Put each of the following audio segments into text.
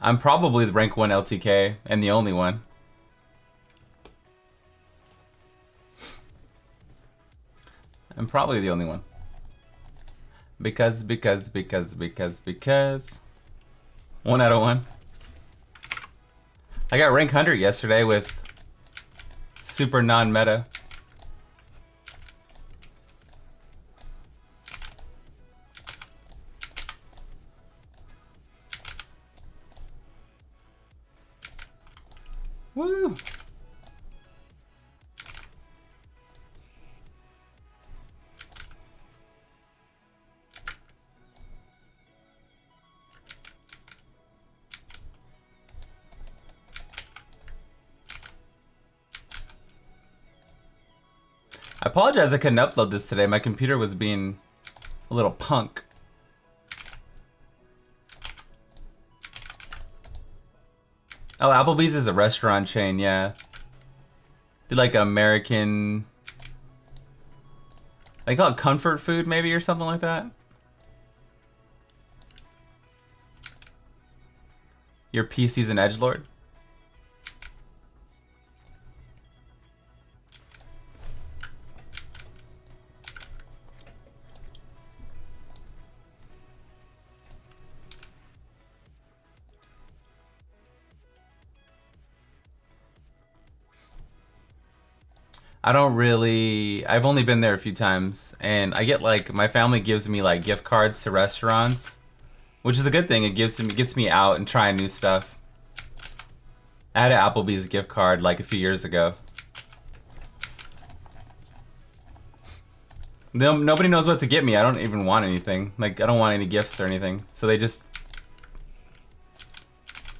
I'm probably the rank 1 LTK and the only one. I'm probably the only one. Because. 1 out of 1. I got rank 100 yesterday with super non-meta. Woo! I apologize I couldn't upload this today. My computer was being a little punk. Oh, Applebee's is a restaurant chain, yeah. Do like American... They call it comfort food maybe or something like that? Your PC's an edgelord? I don't really... I've only been there a few times, and I get like... My family gives me like gift cards to restaurants, which is a good thing. It gets me out and trying new stuff. I had an Applebee's gift card like a few years ago. Nobody knows what to get me. I don't even want anything. Like, I don't want any gifts or anything. So they just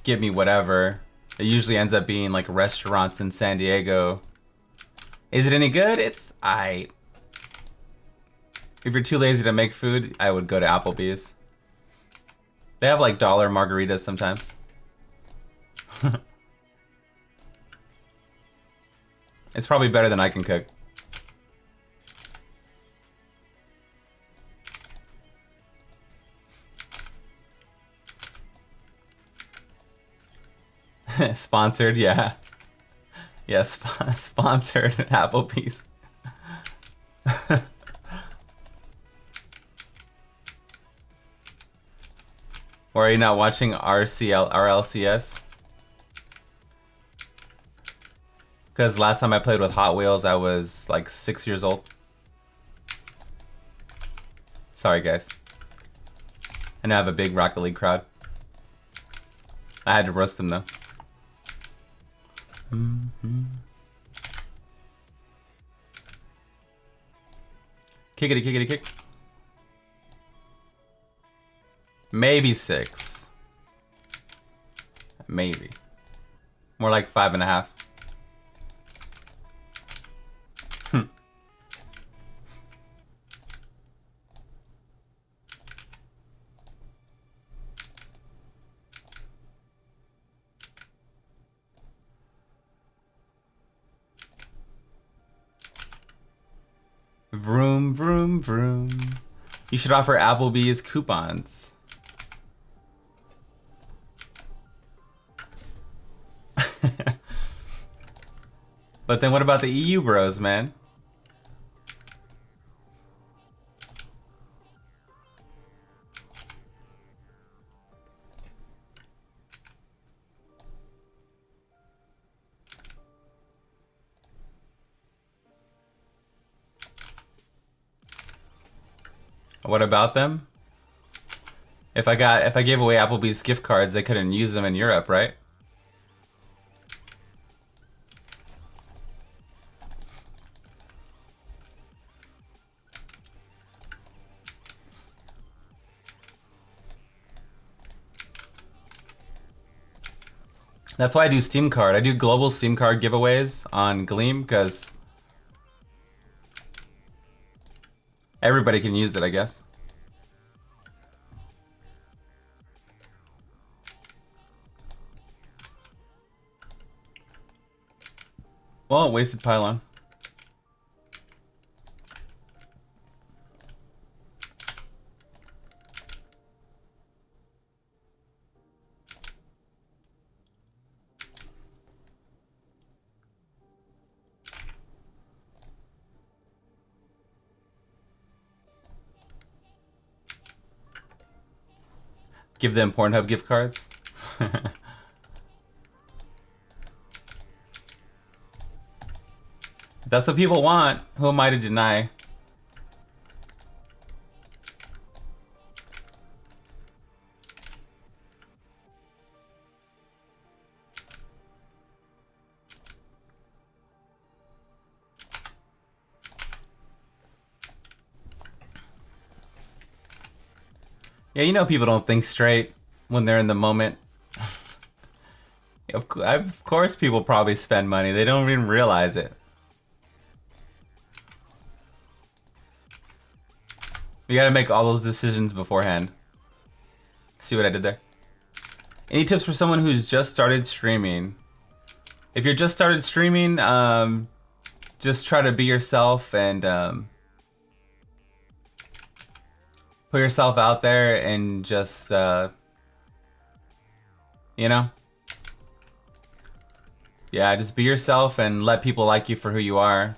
give me whatever. It usually ends up being like restaurants in San Diego. Is it any good? It's aight. If you're too lazy to make food, I would go to Applebee's. They have like dollar margaritas sometimes. It's probably better than I can cook. Sponsored, yeah. Yeah, sponsored Applebee's. Or are you not watching RLCS? Because last time I played with Hot Wheels, I was like 6 years old. Sorry, guys. I now have a big Rocket League crowd. I had to roast them though. Kickity, kickity, kick. Maybe 6. Maybe. More like 5.5. Vroom, vroom, vroom. You should offer Applebee's coupons. But then what about the EU bros, man? What about them? If I gave away Applebee's gift cards, they couldn't use them in Europe, right? That's why I do Steam Card. I do global Steam Card giveaways on Gleam because everybody can use it, I guess. Well, wasted pylon. Give them Pornhub gift cards. If that's what people want, who am I to deny? Yeah, you know people don't think straight when they're in the moment. Of course people probably spend money. They don't even realize it. You gotta make all those decisions beforehand. See what I did there? Any tips for someone who's just started streaming? If you're just started streaming, just try to be yourself and put yourself out there and just, you know? Yeah, just be yourself and let people like you for who you are.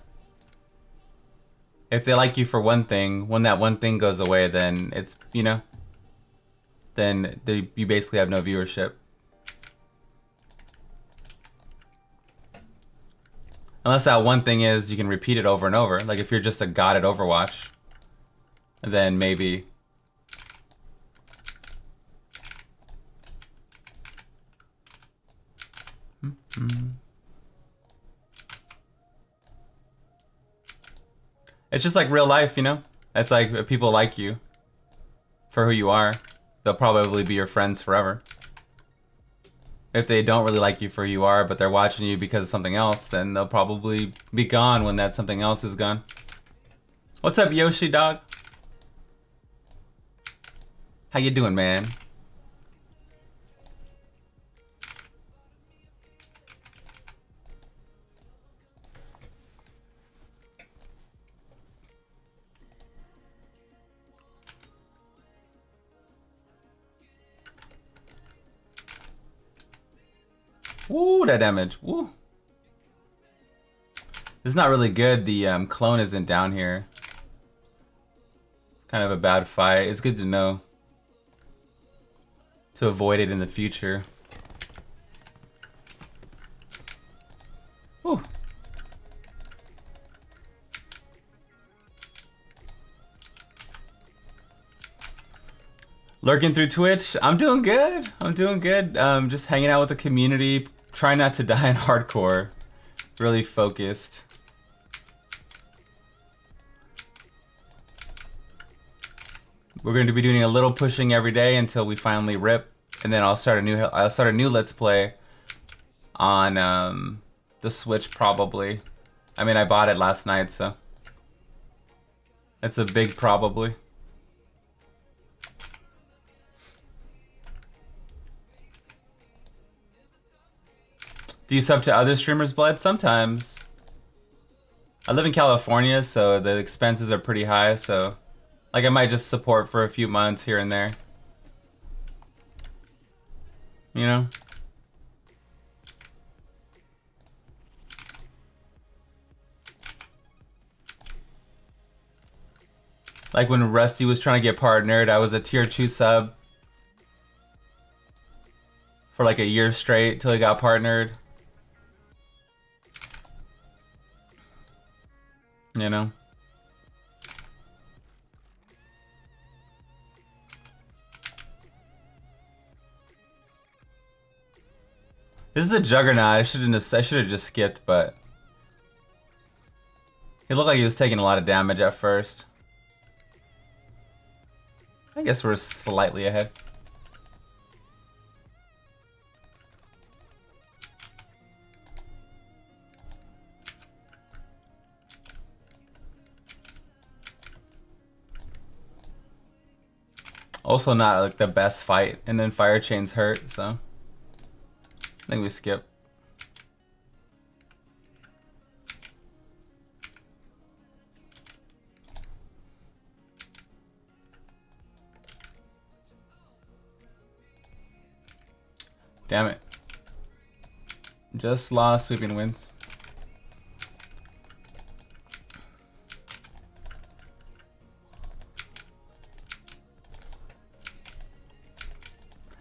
If they like you for one thing, when that one thing goes away, then it's, you know, then you basically have no viewership. Unless that one thing is you can repeat it over and over. Like if you're just a god at Overwatch, then maybe. It's just like real life, you know? It's like if people like you for who you are, they'll probably be your friends forever. If they don't really like you for who you are, but they're watching you because of something else, then they'll probably be gone when that something else is gone. What's up, Yoshi, dog? How you doing, man? Woo, that damage. Woo. This is not really good. The clone isn't down here. Kind of a bad fight. It's good to know. To avoid it in the future. Woo. Lurking through Twitch. I'm doing good. I'm doing good. Just hanging out with the community. Trying not to die in hardcore. Really focused. We're going to be doing a little pushing every day until we finally rip, and then I'll start a new Let's Play on the Switch probably. I mean, I bought it last night, so it's a big probably. Do you sub to other streamers, Blood? Sometimes. I live in California, so the expenses are pretty high, so like I might just support for a few months here and there. You know? Like when Rusty was trying to get partnered, I was a tier 2 sub for like a year straight till he got partnered. You know? This is a juggernaut. I should have just skipped, but he looked like he was taking a lot of damage at first. I guess we're slightly ahead. Also not like the best fight, and then fire chains hurt, so I think we skip. Damn it. Just lost sweeping wins.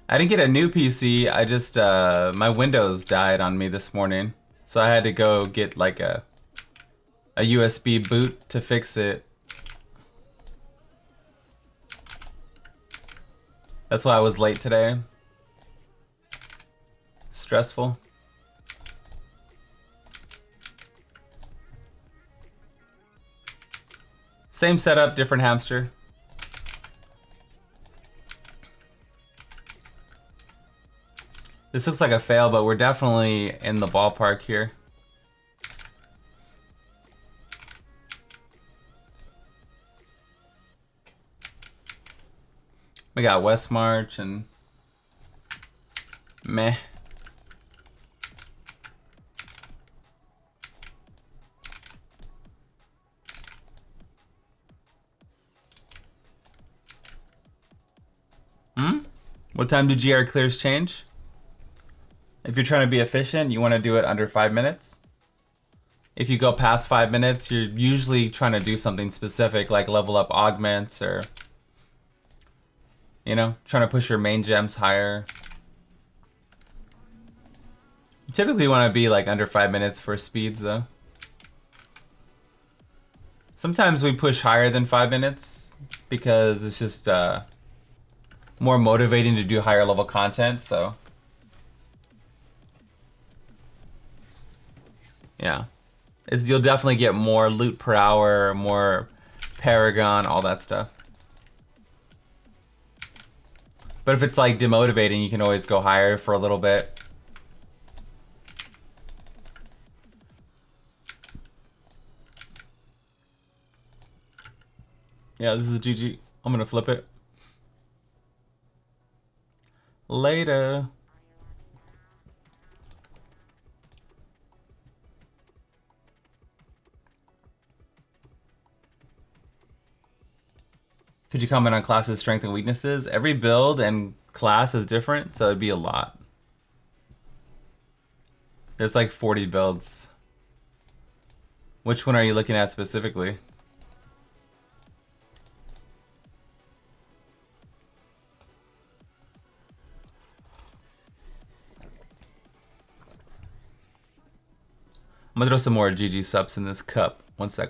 I didn't get a new PC. I just my Windows died on me this morning, so I had to go get like a USB boot to fix it. That's why I was late today. Stressful. Same setup, different hamster. This looks like a fail, but we're definitely in the ballpark here. We got West March and meh. What time do GR clears change? If you're trying to be efficient, you want to do it under 5 minutes. If you go past 5 minutes, you're usually trying to do something specific, like level up augments or, you know, trying to push your main gems higher. You typically want to be like under 5 minutes for speeds though. Sometimes we push higher than 5 minutes because it's just more motivating to do higher level content, so. Yeah. You'll definitely get more loot per hour, more Paragon, all that stuff. But if it's like demotivating, you can always go higher for a little bit. Yeah, this is GG. I'm gonna flip it. Later. Could you comment on class's strength and weaknesses? Every build and class is different, so it'd be a lot. There's like 40 builds. Which one are you looking at specifically? I'm gonna throw some more GG subs in this cup. One sec.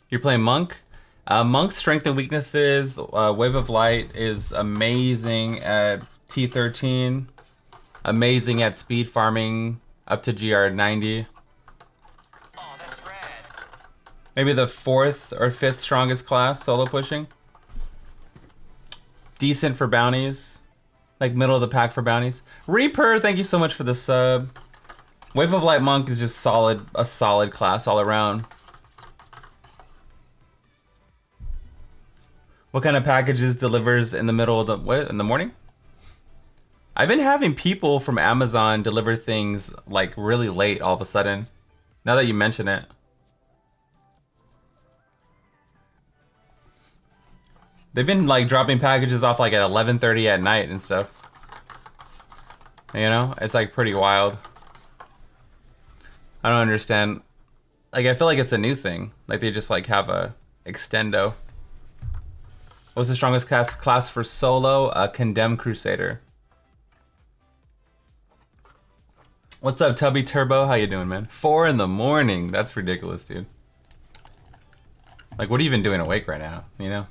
You're playing Monk? Monk's strength and weaknesses, Wave of Light is amazing at T13. Amazing at speed farming up to GR 90. Oh, that's rad. Maybe the 4th or 5th strongest class solo pushing. Decent for bounties. Like middle of the pack for bounties. Reaper, thank you so much for the sub. Wave of Light Monk is just solid, a solid class all around. What kind of packages delivers in the middle of the, what, in the morning? I've been having people from Amazon deliver things like really late all of a sudden. Now that you mention it. They've been like dropping packages off like at 11:30 at night and stuff. You know, it's like pretty wild. I don't understand. Like I feel like it's a new thing. Like they just like have a extendo. What's the strongest class for solo? A Condemned Crusader. What's up, Tubby Turbo? How you doing, man? 4 in the morning. That's ridiculous, dude. Like, what are you even doing awake right now? You know?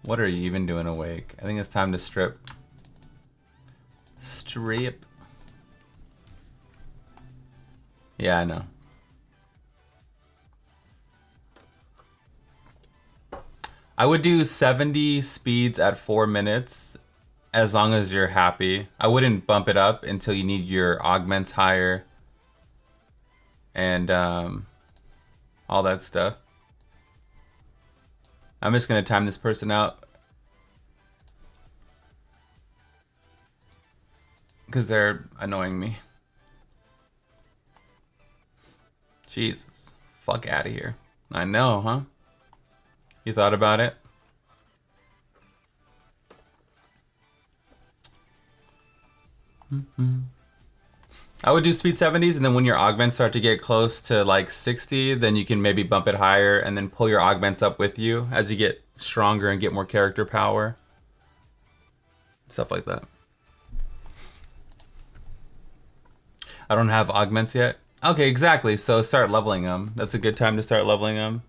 What are you even doing awake? I think it's time to strip. Strip. Yeah, I know. I would do 70 speeds at 4 minutes as long as you're happy. I wouldn't bump it up until you need your augments higher and all that stuff. I'm just gonna time this person out because they're annoying me. Jesus. Fuck out of here. I know, huh? You thought about it? I would do speed 70s, and then when your augments start to get close to like 60, then you can maybe bump it higher and then pull your augments up with you as you get stronger and get more character power. Stuff like that. I don't have augments yet. Okay, exactly. So start leveling them. That's a good time to start leveling them.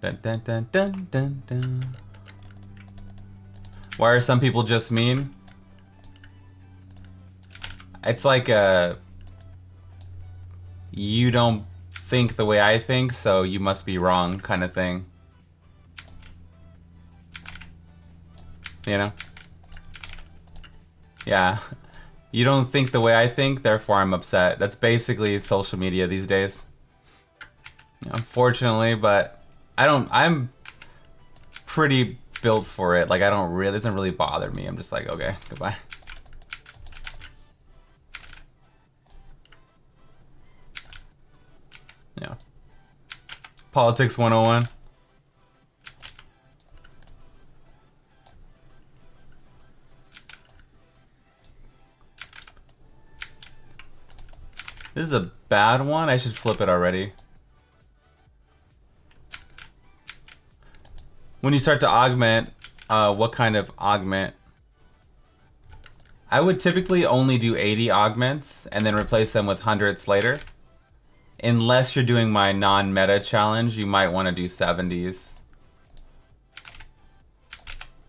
Dun, dun, dun, dun, dun, dun. Why are some people just mean? It's like you don't think the way I think, so you must be wrong kind of thing. You know? Yeah. You don't think the way I think, therefore I'm upset. That's basically social media these days. Unfortunately, but I'm pretty built for it. Like, it doesn't really bother me. I'm just like, okay, goodbye. Yeah. Politics 101. This is a bad one. I should flip it already. When you start to augment, what kind of augment? I would typically only do 80 augments and then replace them with hundreds later. Unless you're doing my non-meta challenge, you might want to do 70s.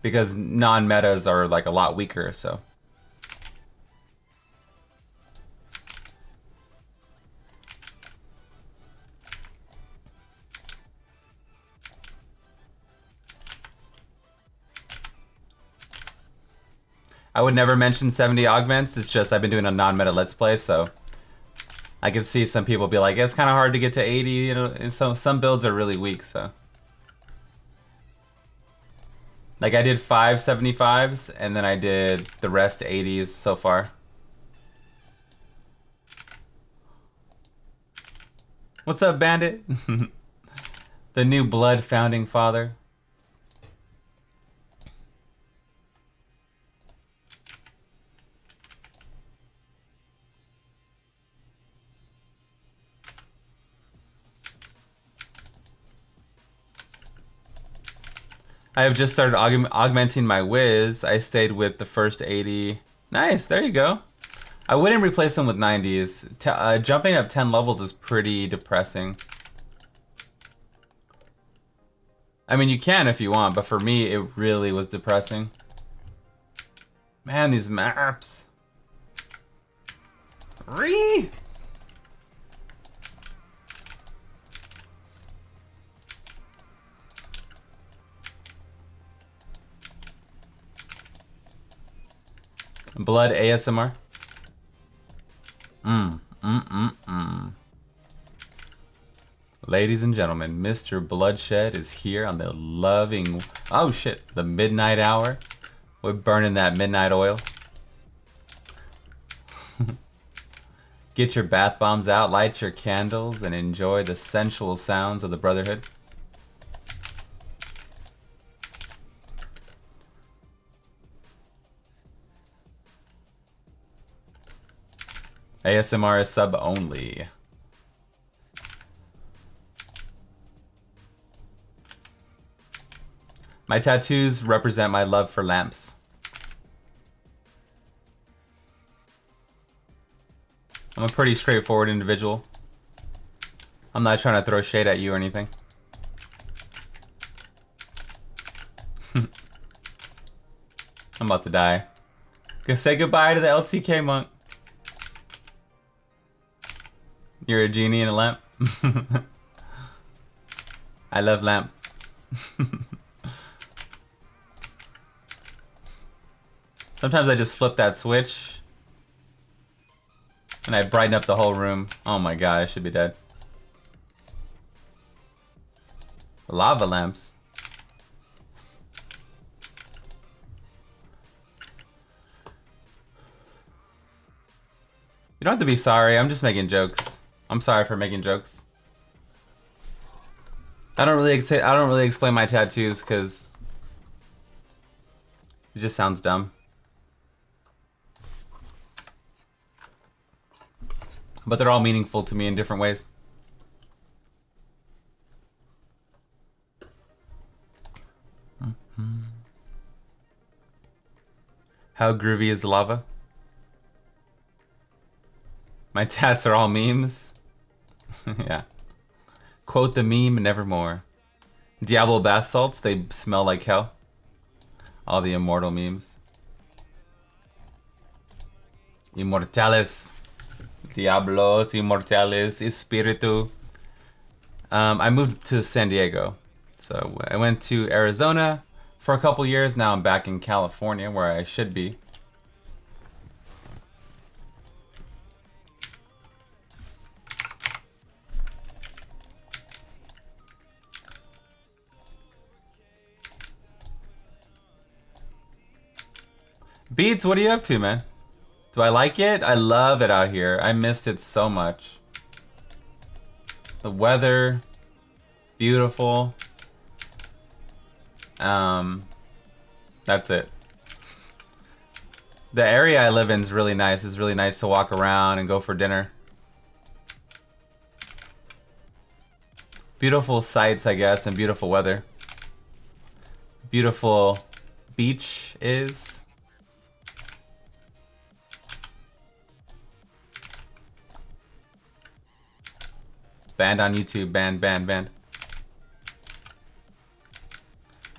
Because non-metas are like a lot weaker, so. I would never mention 70 augments. It's just I've been doing a non-meta Let's Play, so I can see some people be like, it's kind of hard to get to 80, you know, and so some builds are really weak, so. Like I did 5 75s, and then I did the rest 80s so far. What's up, Bandit? The new blood founding father. I have just started augmenting my whiz. I stayed with the first 80. Nice, there you go. I wouldn't replace them with 90s. Jumping up 10 levels is pretty depressing. I mean, you can if you want, but for me, it really was depressing. Man, these maps. Ree! Blood ASMR. Ladies and gentlemen, Mr. Bloodshed is here on the loving... Oh shit, the midnight hour. We're burning that midnight oil. Get your bath bombs out, light your candles, and enjoy the sensual sounds of the Brotherhood. ASMR is sub only. My tattoos represent my love for lamps. I'm a pretty straightforward individual. I'm not trying to throw shade at you or anything. I'm about to die. Go say goodbye to the LTK monk. You're a genie in a lamp. I love lamp. Sometimes I just flip that switch and I brighten up the whole room. Oh my god, I should be dead. Lava lamps. You don't have to be sorry, I'm just making jokes. I'm sorry for making jokes. I don't really explain my tattoos because it just sounds dumb. But they're all meaningful to me in different ways. How groovy is lava? My tats are all memes. Yeah. Quote the meme, nevermore. Diablo bath salts, they smell like hell. All the immortal memes. Immortales. Diablos, Immortales, Espiritu. I moved to San Diego. So I went to Arizona for a couple years. Now I'm back in California where I should be. Beats, what are you up to, man? Do I like it? I love it out here. I missed it so much. The weather, beautiful. That's it. The area I live in is really nice. It's really nice to walk around and go for dinner. Beautiful sights, I guess, and beautiful weather. Beautiful beach is. Banned on YouTube. Banned.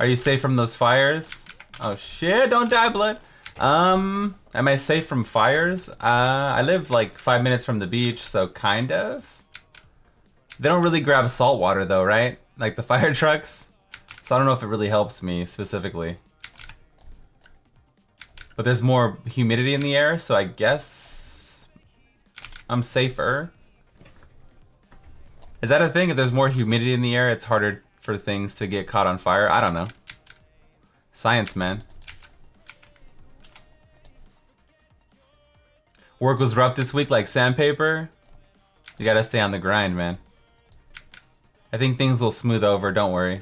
Are you safe from those fires? Oh shit, don't die, blood. Am I safe from fires? I live like 5 minutes from the beach, so kind of. They don't really grab salt water though, right? Like the fire trucks. So I don't know if it really helps me specifically. But there's more humidity in the air, so I guess I'm safer. Is that a thing? If there's more humidity in the air, it's harder for things to get caught on fire? I don't know. Science, man. Work was rough this week like sandpaper. You gotta stay on the grind, man. I think things will smooth over, don't worry.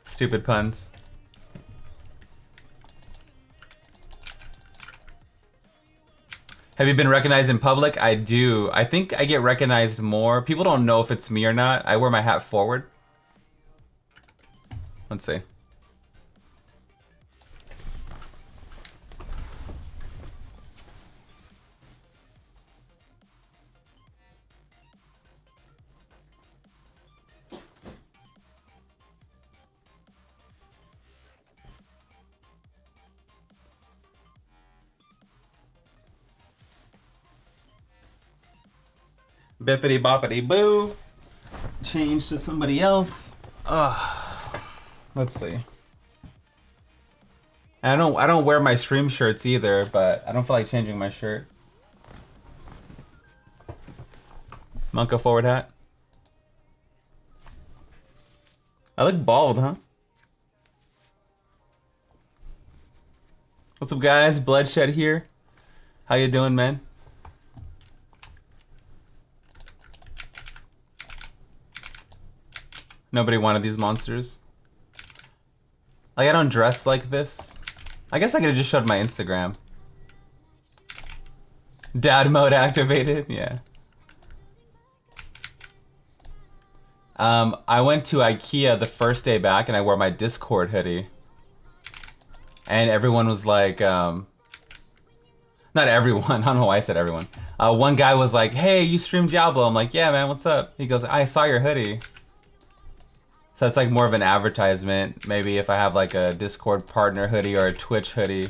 Stupid puns. Have you been recognized in public? I do. I think I get recognized more. People don't know if it's me or not. I wear my hat forward. Let's see. Bippity boppity boo. Change to somebody else. Let's see. I don't wear my stream shirts either, but I don't feel like changing my shirt. Monka forward hat. I look bald, huh? What's up, guys? Bloodshed here. How you doing, man? Nobody wanted these monsters. Like, I don't dress like this. I guess I could have just showed my Instagram. Dad mode activated, yeah. I went to IKEA the first day back and I wore my Discord hoodie. And everyone was like, Not everyone. I don't know why I said everyone. One guy was like, "Hey, you stream Diablo?" I'm like, "Yeah, man. What's up?" He goes, "I saw your hoodie." So it's like more of an advertisement. Maybe if I have like a Discord partner hoodie or a Twitch hoodie.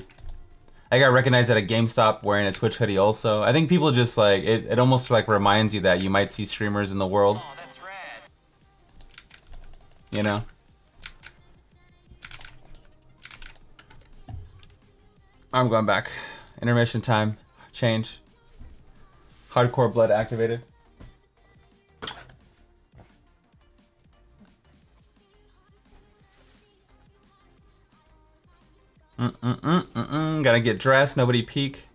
I got recognized at a GameStop wearing a Twitch hoodie also. I think people just like, it almost like reminds you that you might see streamers in the world. Oh, that's rad. You know? I'm going back. Intermission time. Change. Hardcore blood activated. Gotta get dressed. Nobody peek.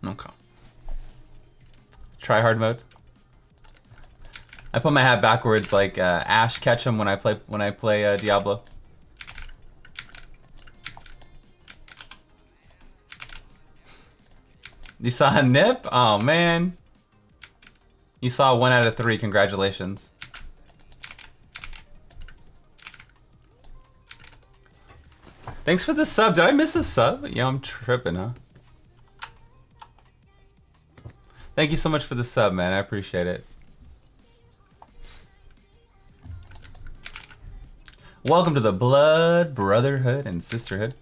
Okay. Try hard mode. I put my hat backwards like Ash Ketchum when I play Diablo. You saw a nip? Oh man. You saw 1 out of 3. Congratulations. Thanks for the sub. Did I miss a sub? Yeah, I'm tripping, huh? Thank you so much for the sub, man. I appreciate it. Welcome to the Blood Brotherhood and Sisterhood.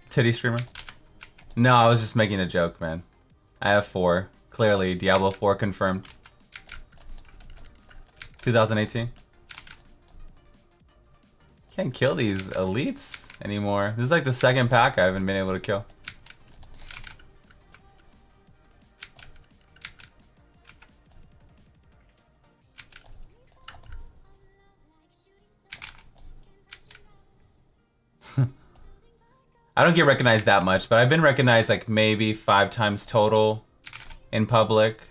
Titty streamer? No, I was just making a joke, man. I have 4. Clearly, Diablo 4 confirmed. 2018. Can't kill these elites anymore. This is like the second pack I haven't been able to kill. I don't get recognized that much, but I've been recognized like maybe 5 times total in public.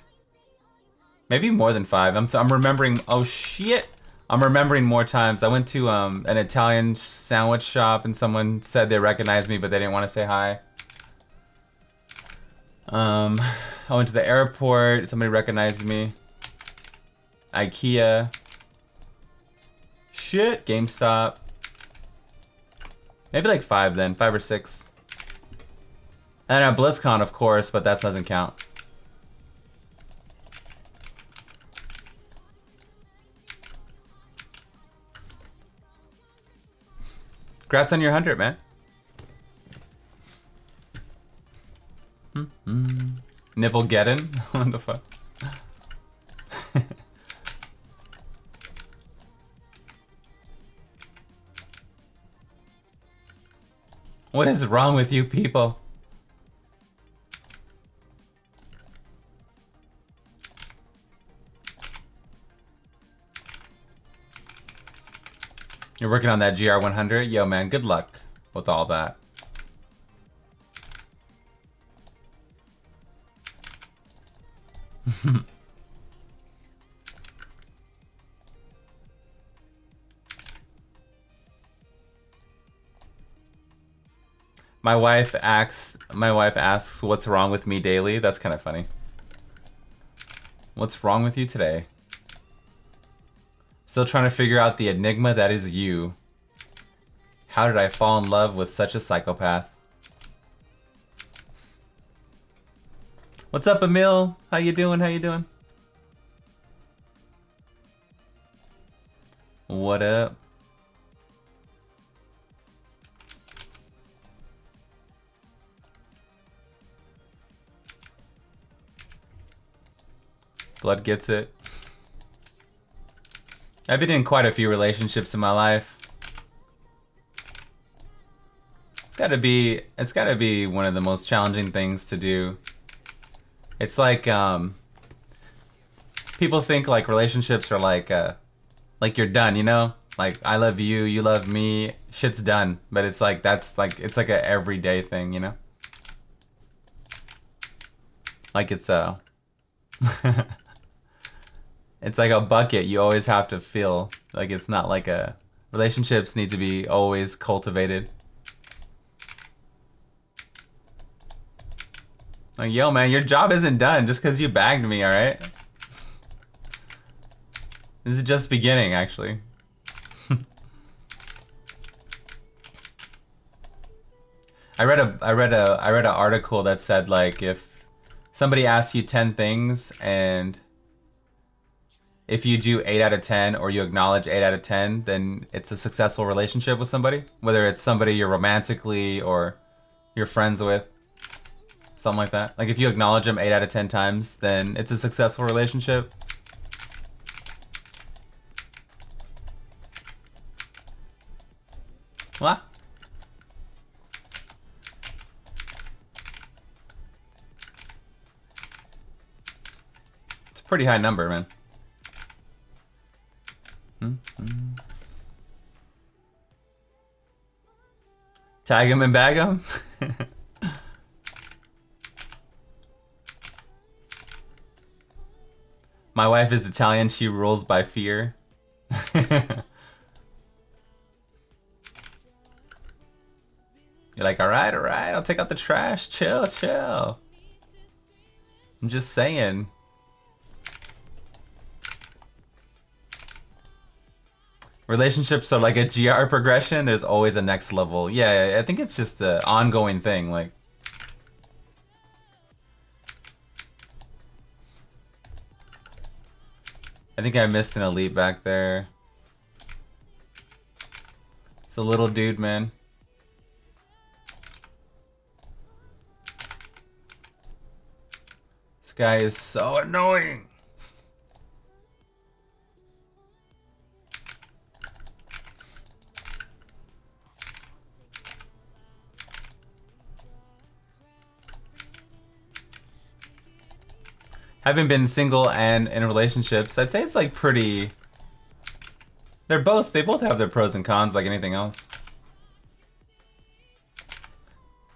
Maybe more than 5. I'm remembering. Oh shit! I'm remembering more times. I went to an Italian sandwich shop and someone said they recognized me, but they didn't want to say hi. I went to the airport. Somebody recognized me. IKEA. Shit. GameStop. Maybe like 5 then. 5 or 6. And at BlizzCon, of course, but that doesn't count. Congrats on your 100, man. Nipplegeddon? What the fuck? What is wrong with you people? You're working on that GR100? Yo, man, good luck with all that. My wife asks what's wrong with me daily. That's kind of funny. What's wrong with you today? Still trying to figure out the enigma that is you. How did I fall in love with such a psychopath? What's up, Emil? How you doing? How you doing? What up? Blood gets it. I've been in quite a few relationships in my life. It's gotta be one of the most challenging things to do. It's like people think like relationships are like you're done, you know? Like I love you, you love me, shit's done. But it's like it's like a everyday thing, you know? Like it's it's like a bucket you always have to fill. Like it's not like a... Relationships need to be always cultivated. Like, yo, man, your job isn't done just because you bagged me, alright? This is just beginning, actually. I read an article that said like if somebody asks you 10 things and if you do 8 out of 10 or you acknowledge 8 out of 10, then it's a successful relationship with somebody, whether it's somebody you're romantically or you're friends with, something like that. Like if you acknowledge them 8 out of 10 times, then it's a successful relationship. What? It's a pretty high number, man. Tag him and bag him? My wife is Italian, she rules by fear. You're like, alright, I'll take out the trash. Chill, chill. I'm just saying. Relationships are like a GR progression. There's always a next level. Yeah, I think it's just an ongoing thing. Like, I think I missed an elite back there. It's a little dude, man. This guy is so annoying. Having been single and in relationships, I'd say it's like pretty... they both have their pros and cons like anything else.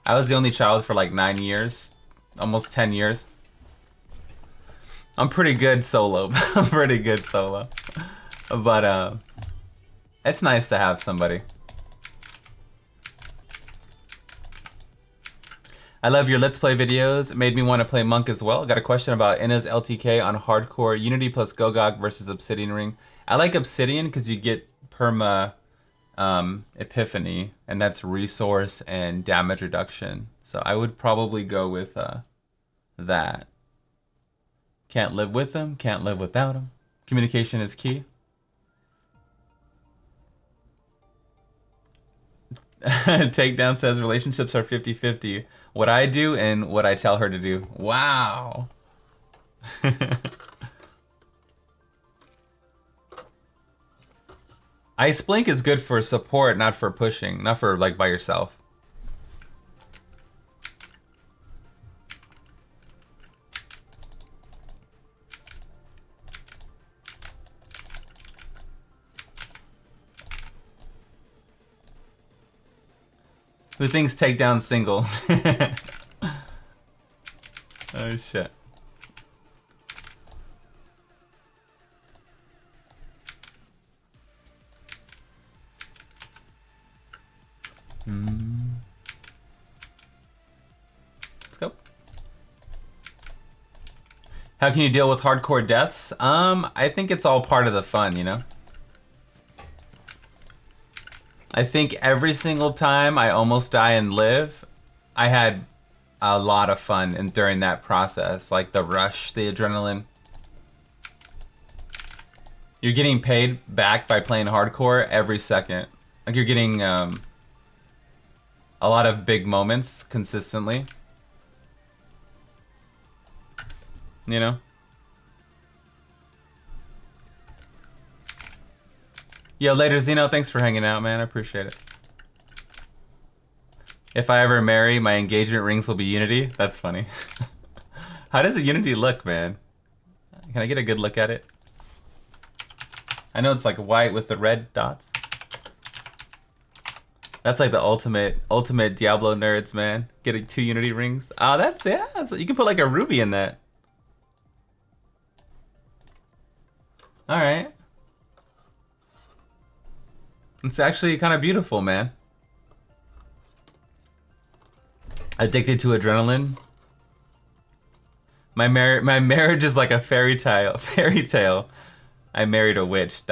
I was the only child for like 9 years, almost 10 years. I'm pretty good solo. I'm pretty good solo. But it's nice to have somebody. I love your Let's Play videos. It made me want to play Monk as well. Got a question about Inna's LTK on Hardcore Unity plus Gogok versus Obsidian Ring. I like Obsidian because you get perma Epiphany, and that's resource and damage reduction. So I would probably go with that. Can't live with them, can't live without them. Communication is key. Takedown says relationships are 50-50. What I do and what I tell her to do. Wow. Ice Blink is good for support, not for pushing, not for like by yourself. Who thinks takedown single? Oh shit. Let's go. How can you deal with hardcore deaths? I think it's all part of the fun, you know? I think every single time I almost die and live, I had a lot of fun during that process. Like the rush, the adrenaline. You're getting paid back by playing hardcore every second. Like you're getting a lot of big moments consistently. You know? Yo, later Zeno, thanks for hanging out, man. I appreciate it. If I ever marry, my engagement rings will be Unity. That's funny. How does a Unity look, man? Can I get a good look at it? I know it's like white with the red dots. That's like the ultimate Diablo nerds, man. Getting 2 Unity rings. Oh, that's, yeah. So you can put like a ruby in that. All right. It's actually kind of beautiful, man. Addicted to adrenaline. My marriage is like a fairy tale. I married a witch. ...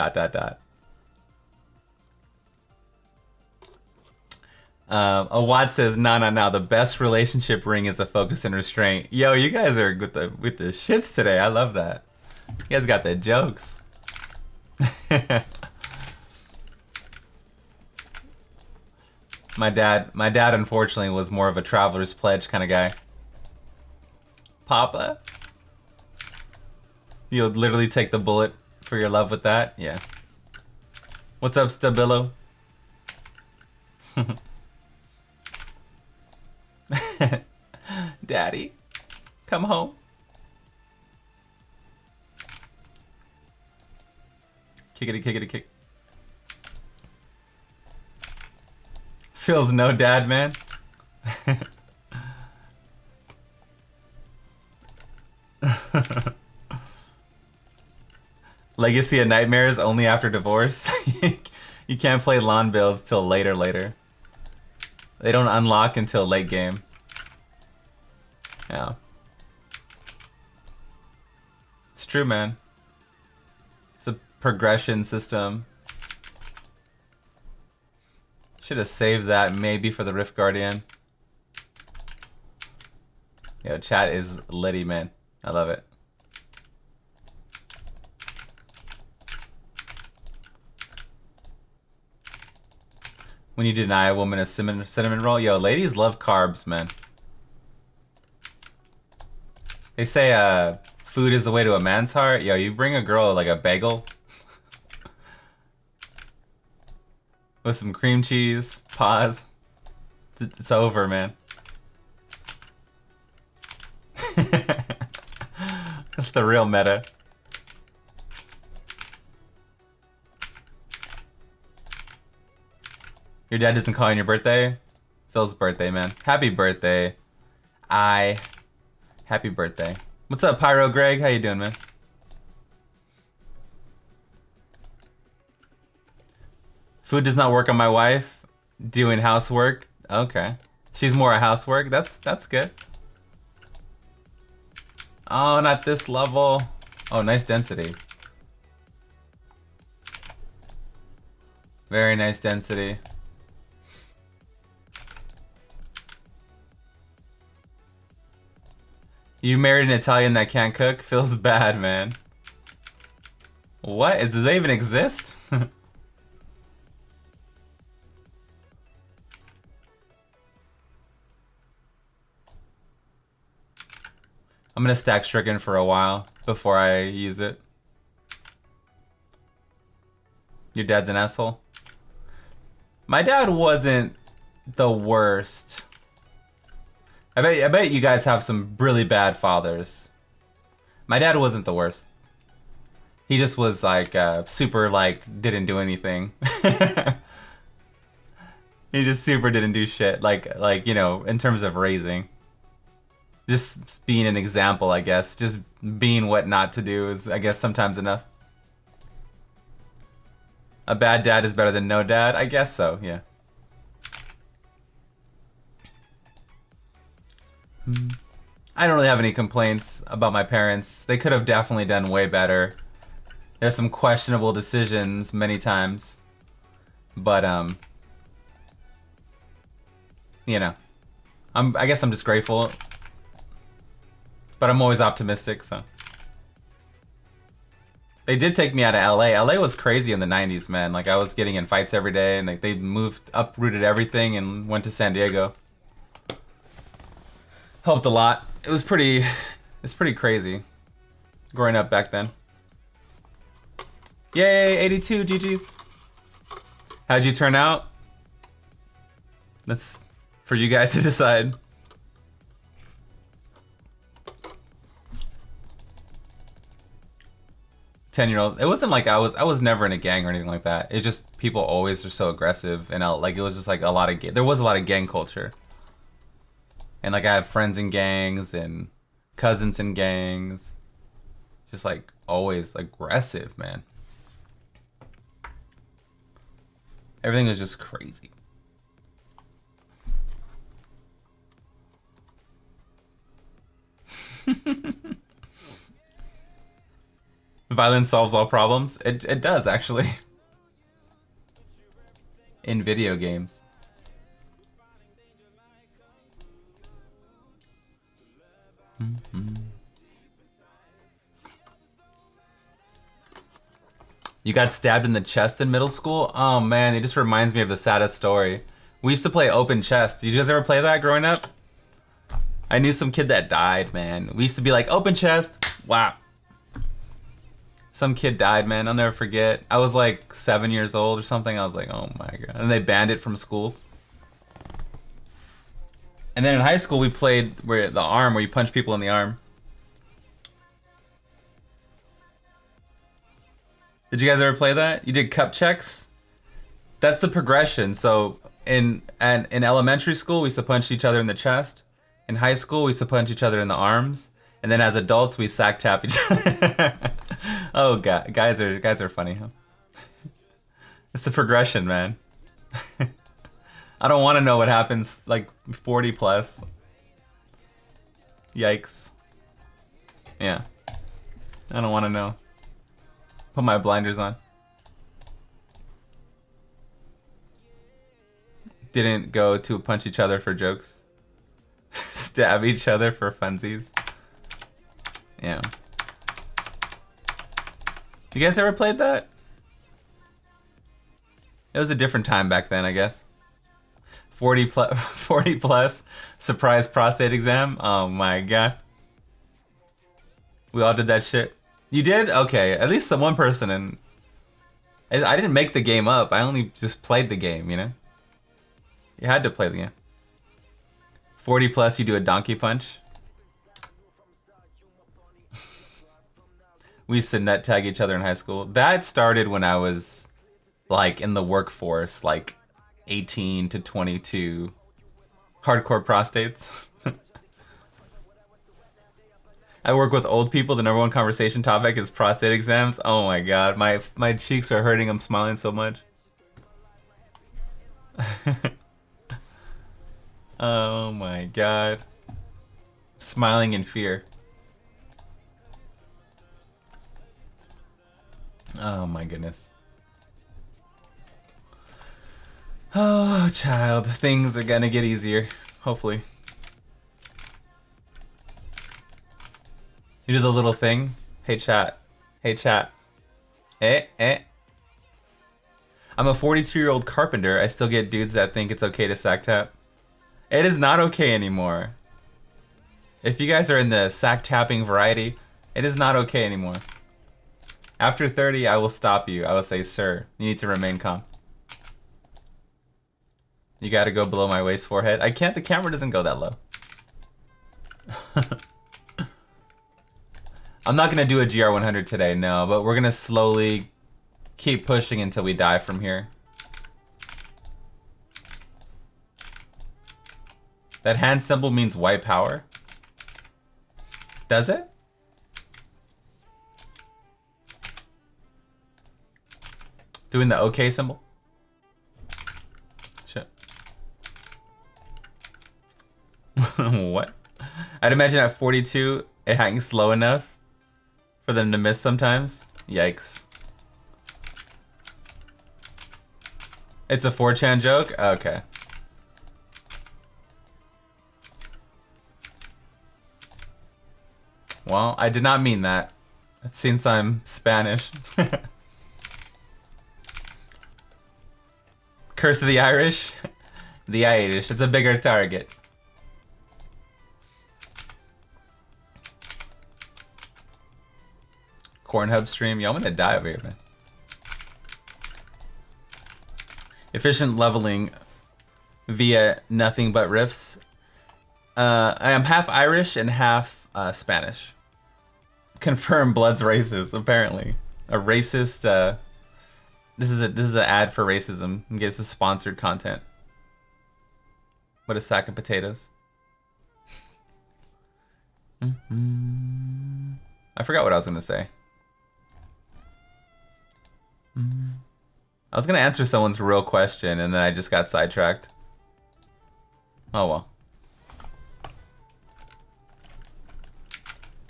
A Watt says, no. The best relationship ring is a focus and restraint. Yo, you guys are with the shits today. I love that. You guys got the jokes. My dad unfortunately was more of a traveler's pledge kind of guy. Papa? You'll literally take the bullet for your love with that? Yeah. What's up, Stabilo? Daddy, come home. Kickity kick. Feels no dad, man. Legacy of Nightmares only after divorce. You can't play lawn builds till later. They don't unlock until late game. Yeah. It's true, man. It's a progression system. Should have saved that maybe for the Rift Guardian. Yo, chat is litty, man. I love it. When you deny a woman a cinnamon roll, yo, ladies love carbs, man. They say food is the way to a man's heart. Yo, you bring a girl like a bagel with some cream cheese, pause. It's over, man. That's the real meta. Your dad doesn't call on your birthday? Phil's birthday, man. Happy birthday. Happy birthday. What's up, Pyro Greg? How you doing, man? Food does not work on my wife. Doing housework. Okay. She's more a housework. That's good. Oh, not this level. Oh, nice density. Very nice density. You married an Italian that can't cook? Feels bad, man. What? Do they even exist? I'm gonna stack Stricken for a while before I use it. Your dad's an asshole? My dad wasn't the worst. I bet you guys have some really bad fathers. My dad wasn't the worst. He just was like super like didn't do anything. He just super didn't do shit like you know, in terms of raising. Just being an example, I guess. Just being what not to do is, I guess, sometimes enough. A bad dad is better than no dad? I guess so, yeah. I don't really have any complaints about my parents. They could have definitely done way better. There's some questionable decisions many times. But, you know. I guess I'm just grateful. But I'm always optimistic, so. They did take me out of LA. LA was crazy in the 90s, man. Like, I was getting in fights every day, and like, they uprooted everything and went to San Diego. Helped a lot. It's pretty crazy growing up back then. Yay, 82 GG's. How'd you turn out? That's for you guys to decide. Ten-year-old. It wasn't like I was never in a gang or anything like that. It just people always are so aggressive, and like it was just like a lot of there was a lot of gang culture. And like I have friends in gangs and cousins in gangs. Just like always aggressive, man. Everything was just crazy. Violence solves all problems. It does, actually. In video games. You got stabbed in the chest in middle school? Oh man, it just reminds me of the saddest story. We used to play open chest. Did you guys ever play that growing up? I knew some kid that died, man. We used to be like, open chest. Wow. Some kid died, man. I'll never forget. I was like 7 years old or something. I was like, oh my god. And they banned it from schools. And then in high school, we played where the arm, where you punch people in the arm. Did you guys ever play that? You did cup checks? That's the progression. So in elementary school, we used to punch each other in the chest. In high school, we used to punch each other in the arms. And then as adults, we sack tap each other. Oh, God. Guys are funny, huh? It's the progression, man. I don't want to know what happens like 40 plus. Yikes. Yeah. I don't want to know. Put my blinders on. Didn't go to punch each other for jokes. Stab each other for funsies. Yeah. You guys ever played that? It was a different time back then, I guess. 40 plus surprise prostate exam. Oh my god. We all did that shit. You did? Okay, at least some one person. And I didn't make the game up. I only just played the game, you know? You had to play the game. 40 plus, you do a donkey punch. We used to nut tag each other in high school. That started when I was like in the workforce, like 18 to 22. Hardcore prostates. I work with old people. The number one conversation topic is prostate exams. Oh my god, my cheeks are hurting. I'm smiling so much. Oh my god. Smiling in fear. Oh my goodness. Oh, child. Things are gonna get easier. Hopefully. You do the little thing. Hey, chat. Hey, chat. Eh. I'm a 42-year-old carpenter. I still get dudes that think it's okay to sack tap. It is not okay anymore. If you guys are in the sack tapping variety, it is not okay anymore. After 30, I will stop you. I will say, sir, you need to remain calm. You gotta go below my waist forehead. I can't, the camera doesn't go that low. I'm not gonna do a GR100 today, no, but we're gonna slowly keep pushing until we die from here. That hand symbol means white power. Does it? Doing the OK symbol? Shit. What? I'd imagine at 42, it hangs slow enough for them to miss sometimes. Yikes. It's a 4chan joke? Okay. Well, I did not mean that, since I'm Spanish. Curse of the Irish? The Irish. It's a bigger target. Cornhub stream. Yo, I'm gonna die over here, man. Efficient leveling via nothing but riffs. I am half Irish and half Spanish. Confirm Blood's racist, apparently. A racist, this is an ad for racism. This is sponsored content. What a sack of potatoes. I forgot what I was gonna say. I was gonna answer someone's real question and then I just got sidetracked. Oh well.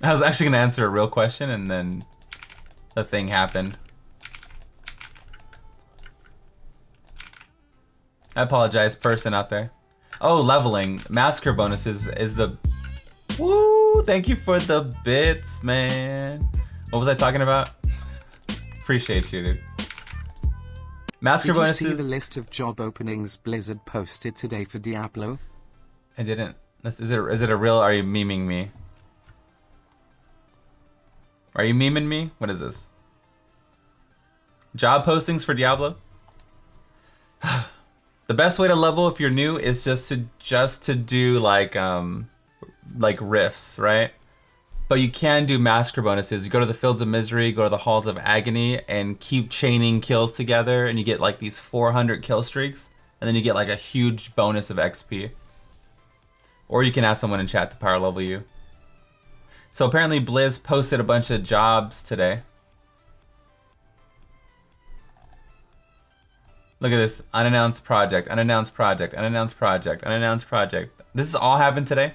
I was actually gonna answer a real question and then the thing happened. I apologize, person out there. Oh, leveling. Massacre bonuses is the... Woo! Ooh, thank you for the bits, man. What was I talking about? Appreciate you, dude. Masker Did you bonuses. see the list of job openings Blizzard posted today for Diablo? I didn't. Is it a real? Are you memeing me? Are you memeing me? What is this? Job postings for Diablo? The best way to level if you're new is just to do like rifts, right? But you can do masker bonuses. You go to the Fields of Misery, go to the Halls of Agony, and keep chaining kills together, and you get like these 400 kill streaks, and then you get like a huge bonus of XP. Or you can ask someone in chat to power level you. So apparently Blizz posted a bunch of jobs today. Look at this. Unannounced project, unannounced project, unannounced project, unannounced project. This has all happened today?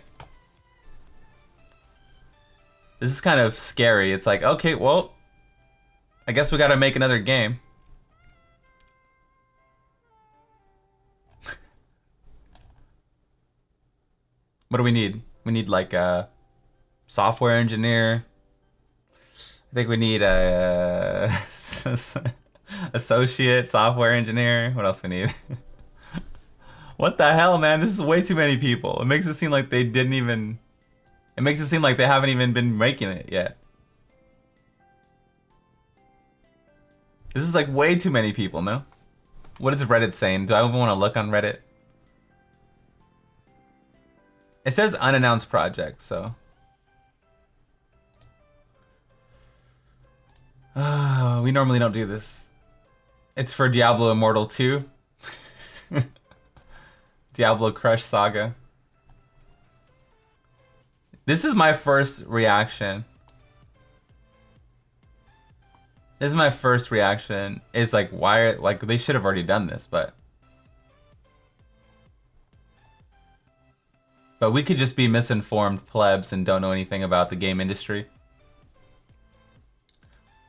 This is kind of scary. It's like, okay, well, I guess we gotta make another game. What do we need? We need like a software engineer. I think we need a associate software engineer. What else we need? What the hell, man? This is way too many people. It makes it seem like they didn't even... It makes it seem like they haven't even been making it yet. This is like way too many people, no? What is Reddit saying? Do I even want to look on Reddit? It says unannounced project, so... we normally don't do this. It's for Diablo Immortal 2. Diablo Crush Saga. This is my first reaction. This is my first reaction. It's like, why? Like, they should have already done this, but we could just be misinformed plebs and don't know anything about the game industry.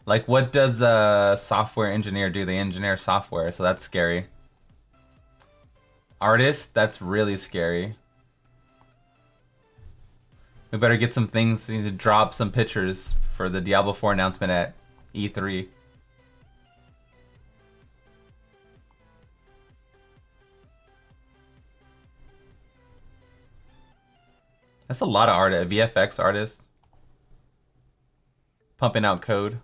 Like, what does a software engineer do? They engineer software, so that's scary. Artist, that's really scary. We better get some things, we need to drop some pictures for the Diablo 4 announcement at E3. That's a lot of art, a VFX artist. Pumping out code.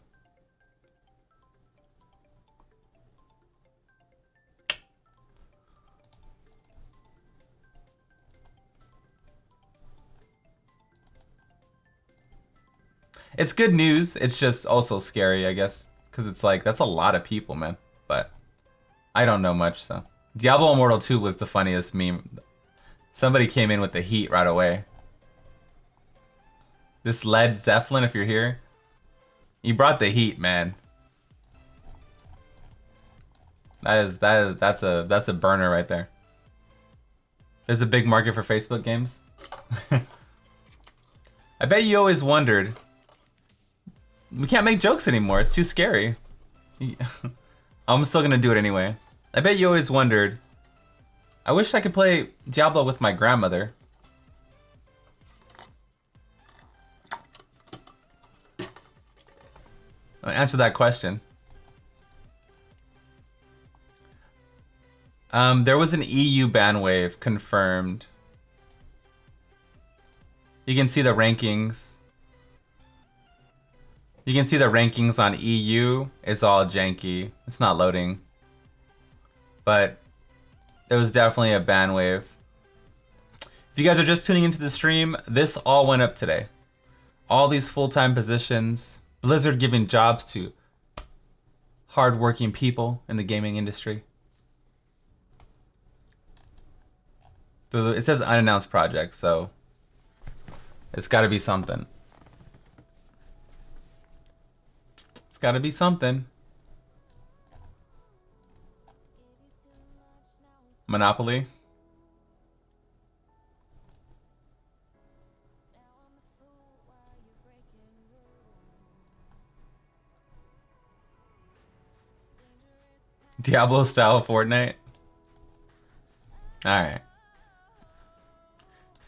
It's good news. It's just also scary, I guess. Because it's like, that's a lot of people, man. But I don't know much, so. Diablo Immortal 2 was the funniest meme. Somebody came in with the heat right away. This Led Zeppelin, if you're here, you brought the heat, man. That's a burner right there. There's a big market for Facebook games. I bet you always wondered. We can't make jokes anymore. It's too scary. I'm still gonna do it anyway. I bet you always wondered. I wish I could play Diablo with my grandmother. I'll answer that question. There was an EU ban wave confirmed. You can see the rankings. You can see the rankings on EU. It's all janky. It's not loading. But there was definitely a ban wave. If you guys are just tuning into the stream, this all went up today. All these full-time positions. Blizzard giving jobs to hard-working people in the gaming industry. So it says unannounced project, so it's got to be something. It's got to be something. Monopoly. Diablo style Fortnite. Alright.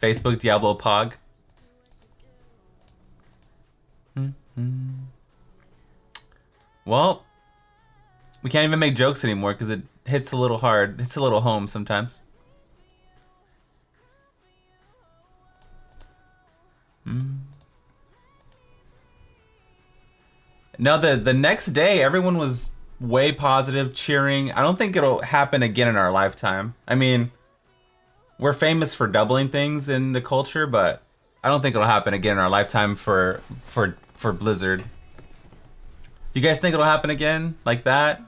Facebook Diablo Pog. Well, we can't even make jokes anymore because it hits a little hard. Hits a little home sometimes. No, the next day, everyone was way positive, cheering. I don't think it'll happen again in our lifetime. I mean, we're famous for doubling things in the culture, but I don't think it'll happen again in our lifetime for Blizzard. Do you guys think it'll happen again like that?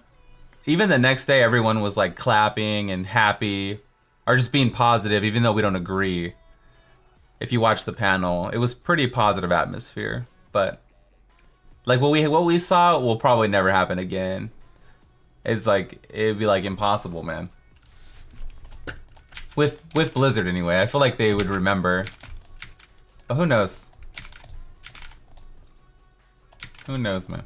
Even the next day, everyone was like clapping and happy, or just being positive, even though we don't agree. If you watch the panel, it was pretty positive atmosphere, but like what we saw will probably never happen again. It's like it'd be like impossible, man. With Blizzard anyway, I feel like they would remember. But who knows? Who knows, man?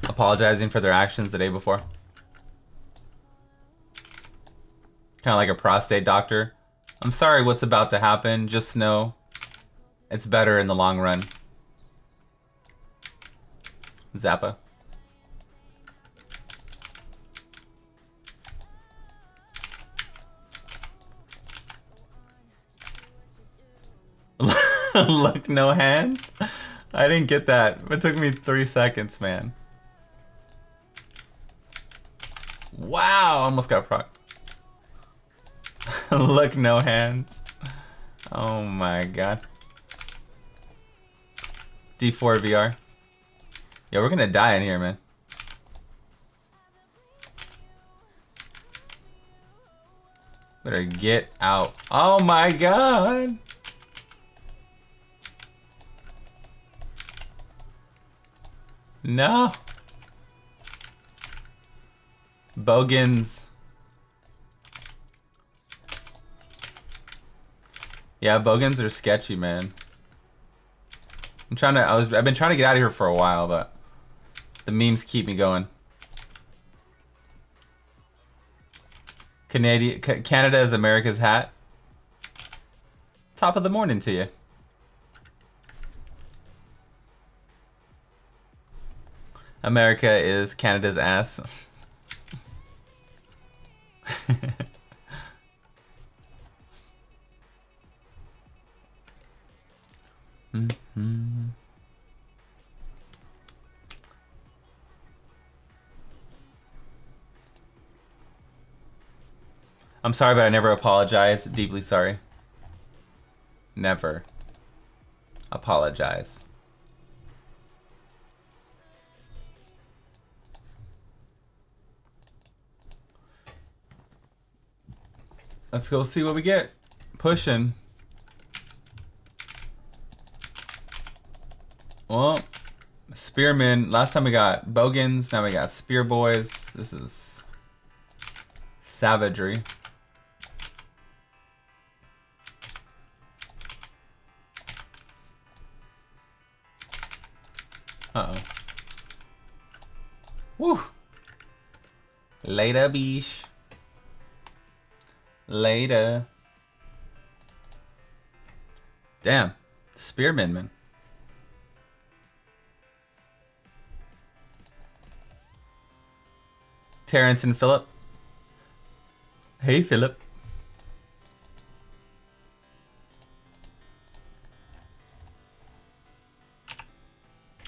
Apologizing for their actions the day before. Kind of like a prostate doctor. I'm sorry what's about to happen. Just know it's better in the long run. Zappa. Look, no hands? I didn't get that. It took me 3 seconds, man. Wow, almost got proc. Look, no hands. Oh my god. D4 VR. Yeah, we're gonna die in here, man. Better get out. Oh my god. No. Bogans. Yeah, bogans are sketchy, man. I've been trying to get out of here for a while, but the memes keep me going. Canada is America's hat. Top of the morning to you. America is Canada's ass. I'm sorry, but I never apologize. Deeply sorry. Never apologize. Let's go see what we get. Pushing. Well, Spearmen. Last time we got Bogans, now we got Spear Boys. This is savagery. Uh-oh. Woo! Later, beesh. Later. Damn. Spearmen, man. Terrence and Philip. Hey, Philip.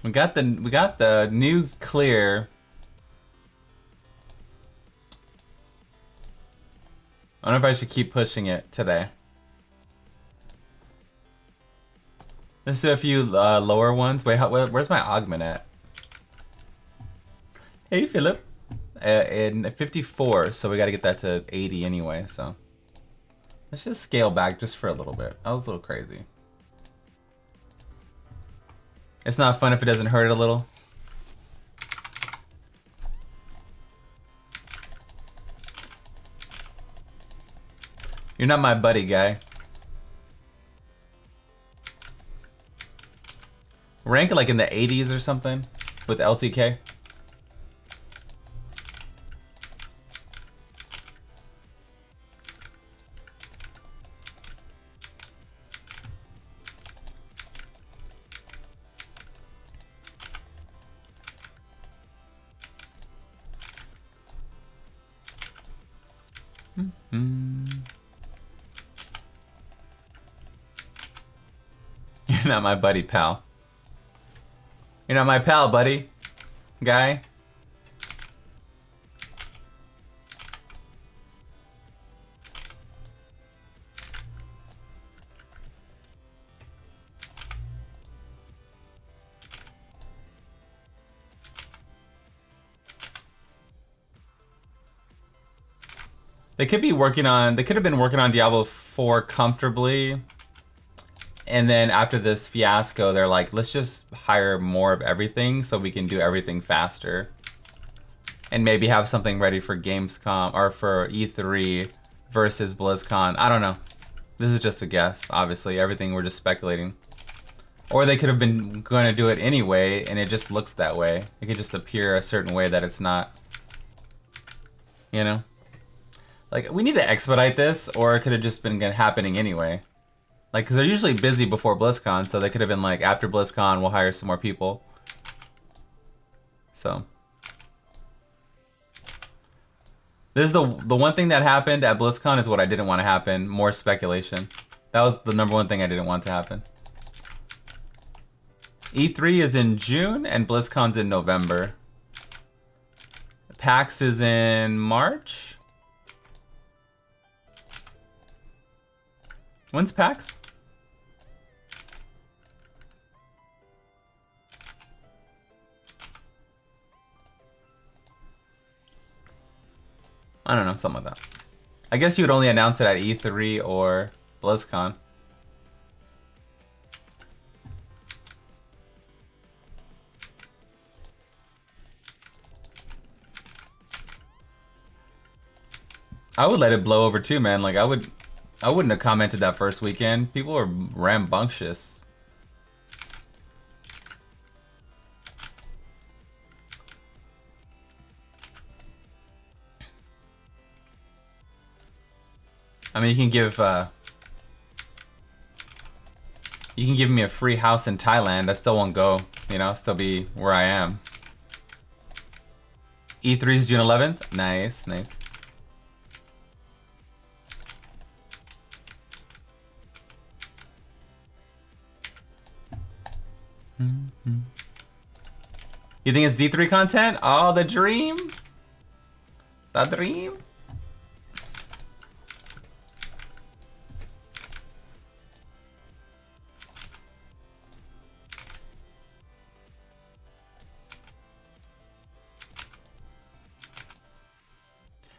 We got the new clear. I don't know if I should keep pushing it today. Let's do a few lower ones. Wait, where's my augment at? Hey, Philip. In 54, so we got to get that to 80 anyway. So let's just scale back just for a little bit. That was a little crazy. It's not fun if it doesn't hurt a little. You're not my buddy, guy. rank like in the 80s or something with LTK. You're not my buddy, pal. You're not my pal, buddy. Guy. They could be working on, they could have been working on Diablo 4 comfortably. And then after this fiasco, they're like, let's just hire more of everything so we can do everything faster. And maybe have something ready for Gamescom or for E3 versus BlizzCon. I don't know. This is just a guess, obviously. Everything we're just speculating. Or they could have been going to do it anyway and it just looks that way. It could just appear a certain way that it's not. You know? Like, we need to expedite this, or it could have just been happening anyway. Like, because they're usually busy before BlizzCon, so they could have been like, after BlizzCon, we'll hire some more people. So. This is the one thing that happened at BlizzCon is what I didn't want to happen. More speculation. That was the #1 thing I didn't want to happen. E3 is in June, and BlizzCon's in November. PAX is in March? When's PAX? I don't know, something like that. I guess you would only announce it at E3 or BlizzCon. I would let it blow over too, man. Like I wouldn't have commented that first weekend. People were rambunctious. I mean, you can give me a free house in Thailand. I still won't go. You know, still be where I am. E3 is June 11th. Nice, nice. You think it's D3 content? Oh, the dream. The dream.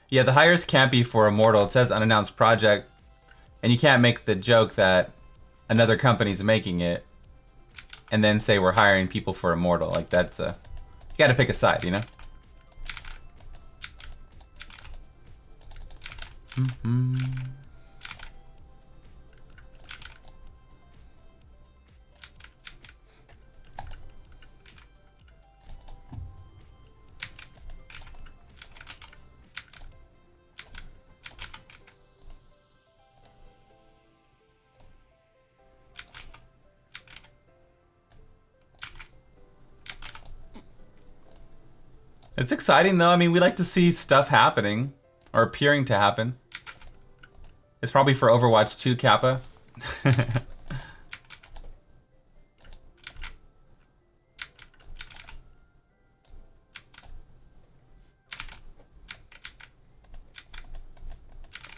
Yeah, the hires can't be for Immortal. It says unannounced project, and you can't make the joke that another company's making it and then say we're hiring people for Immortal. Like that's you gotta pick a side, you know? It's exciting though. I mean, we like to see stuff happening or appearing to happen. It's probably for Overwatch 2, Kappa.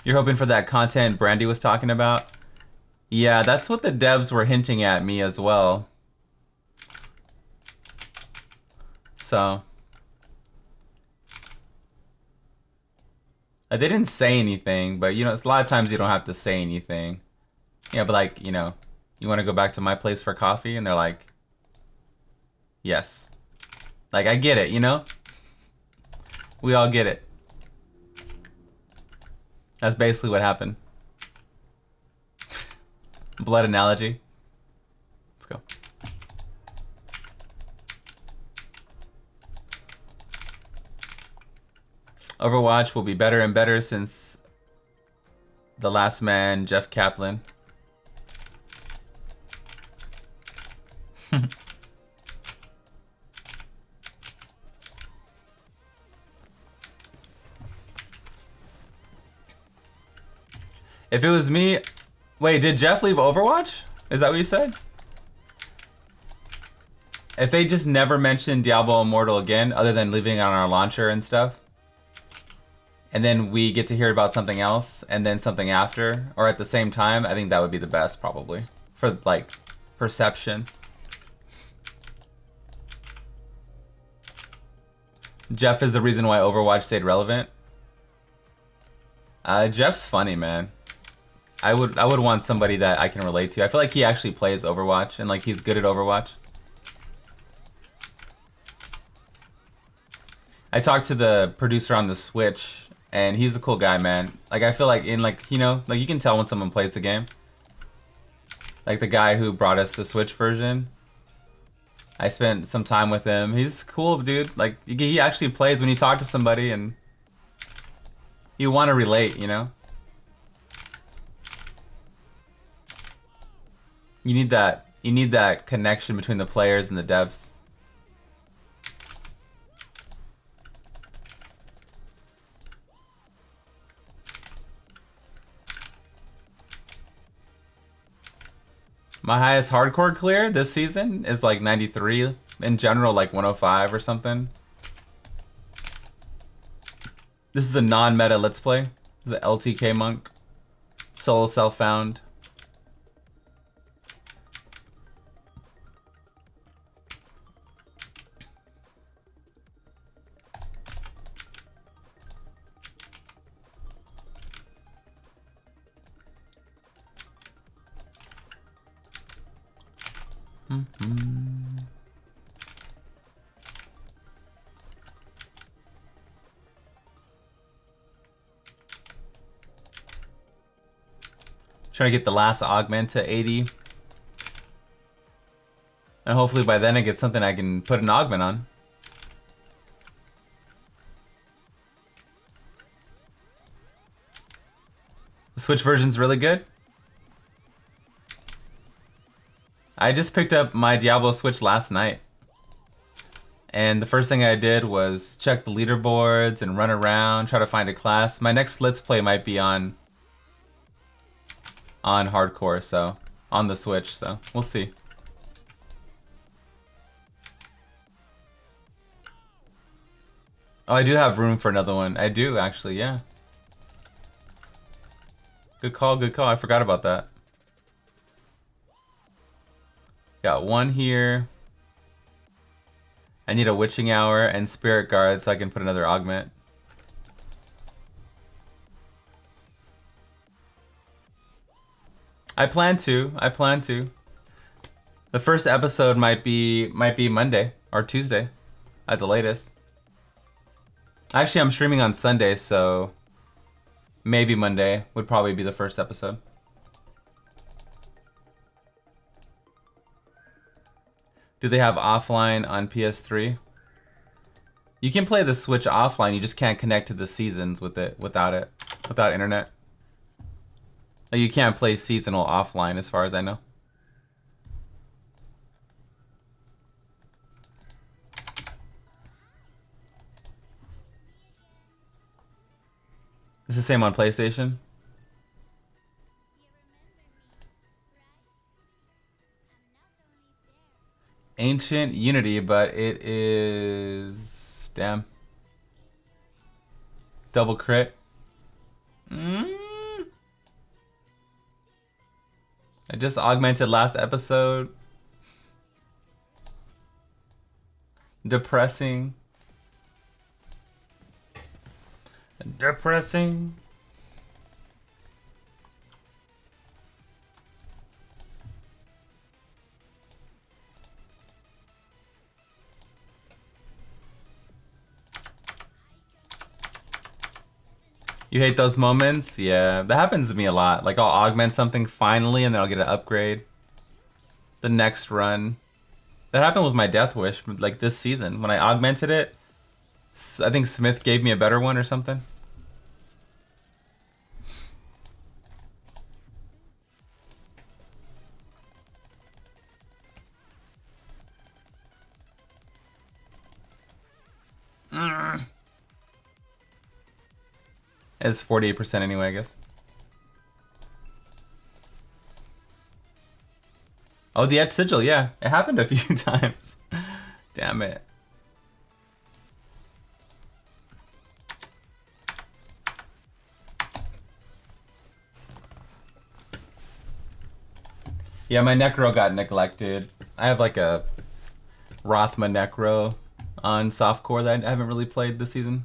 You're hoping for that content Brandy was talking about? Yeah, that's what the devs were hinting at me as well. So they didn't say anything, but you know, it's a lot of times you don't have to say anything. Yeah, but like, you know, you want to go back to my place for coffee? And they're like, yes. Like, I get it, you know? We all get it. That's basically what happened. Blood analogy. Let's go. Overwatch will be better and better since the last man, Jeff Kaplan. If it was me... Wait, did Jeff leave Overwatch? Is that what you said? If they just never mentioned Diablo Immortal again, other than leaving it on our launcher and stuff, and then we get to hear about something else, and then something after, or at the same time, I think that would be the best, probably. For, like, perception. Jeff is the reason why Overwatch stayed relevant. Jeff's funny, man. I would want somebody that I can relate to. I feel like he actually plays Overwatch, and like he's good at Overwatch. I talked to the producer on the Switch, and he's a cool guy, man. Like, I feel like in, like, you know, like you can tell when someone plays the game. Like the guy who brought us the Switch version. I spent some time with him. He's cool, dude. Like, he actually plays when you talk to somebody, and you want to relate, you know? You need that connection between the players and the devs. My highest hardcore clear this season is like 93. In general, like 105 or something. This is a non-meta let's play. This is an LTK monk. Solo self-found. Trying to get the last augment to 80. And hopefully by then I get something I can put an augment on. The Switch version's really good. I just picked up my Diablo Switch last night. And the first thing I did was check the leaderboards and run around, try to find a class. My next Let's Play might be on hardcore, so on the Switch, so we'll see. Oh, I do have room for another one. I do actually, yeah. Good call, good call. I forgot about that. Got one here. I need a witching hour and spirit guard so I can put another augment. I plan to. The first episode might be Monday or Tuesday at the latest. Actually, I'm streaming on Sunday, so maybe Monday would probably be the first episode. Do they have offline on PS3? You can play the Switch offline, you just can't connect to the seasons with it without internet. Like, you can't play seasonal offline as far as I know. It's the same on PlayStation. Ancient Unity, but it is... Damn. Double crit. I just augmented last episode. Depressing. Depressing. You hate those moments? Yeah, that happens to me a lot. Like, I'll augment something finally, and then I'll get an upgrade. The next run. That happened with my Death Wish, like, this season. When I augmented it, I think Smith gave me a better one or something. It's 48% anyway, I guess. Oh, the Edge Sigil, yeah. It happened a few times. Damn it. Yeah, my Necro got neglected. I have like a Rothma Necro on softcore that I haven't really played this season.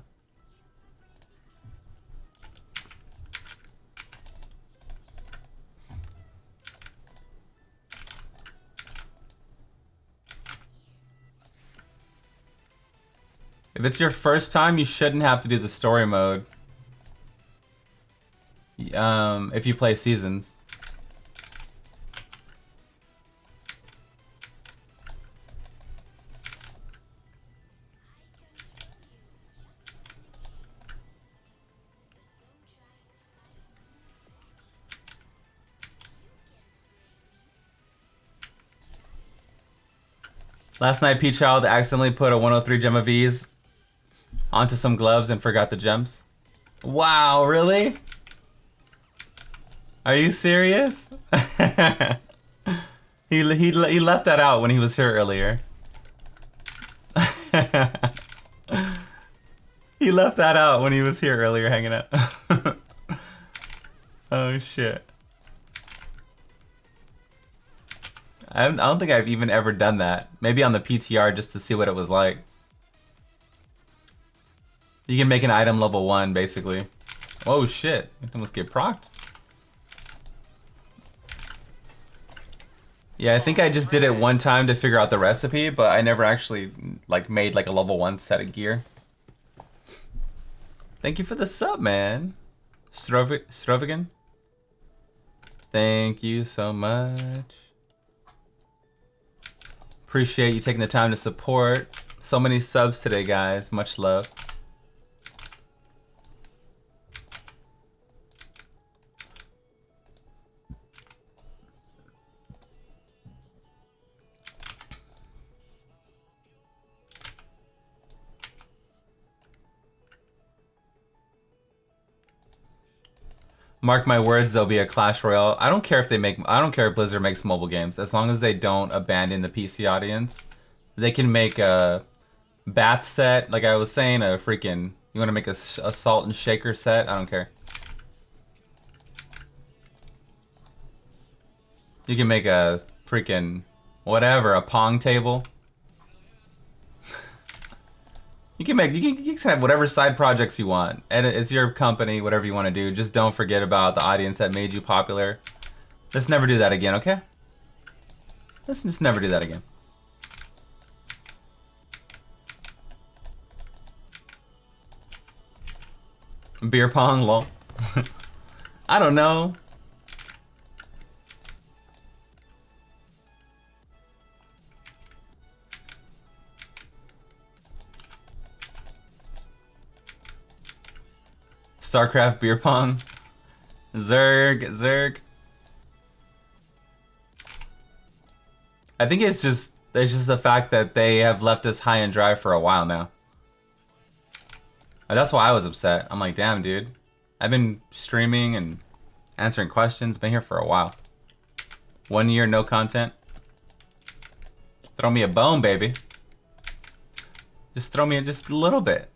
If it's your first time, you shouldn't have to do the story mode. If you play seasons. Last night, P-Child accidentally put a 103 gem of V's onto some gloves and forgot the gems. Wow, really? Are you serious? he left that out when he was here earlier. He left that out when he was here earlier hanging out. Oh shit. I don't think I've even ever done that. Maybe on the PTR just to see what it was like. You can make an item level 1, basically. Oh shit, I almost get procced. Yeah, I think I just did it one time to figure out the recipe, but I never actually like made like a level 1 set of gear. Thank you for the sub, man. Strovigan. Thank you so much. Appreciate you taking the time to support. So many subs today, guys. Much love. Mark my words, there'll be a Clash Royale. I don't care if Blizzard makes mobile games, as long as they don't abandon the PC audience. They can make a bath set, like I was saying, a freaking, you want to make a salt and shaker set? I don't care. You can make a freaking, whatever, a pong table. You can have whatever side projects you want, and it's your company, whatever you want to do. Just don't forget about the audience that made you popular. Let's never do that again, okay? Let's just never do that again. Beer pong, lol. I don't know. StarCraft beer pong. Zerg. I think it's just the fact that they have left us high and dry for a while now. And that's why I was upset. I'm like, damn, dude. I've been streaming and answering questions. Been here for a while. 1 year, no content. Throw me a bone, baby. Just throw me just a little bit.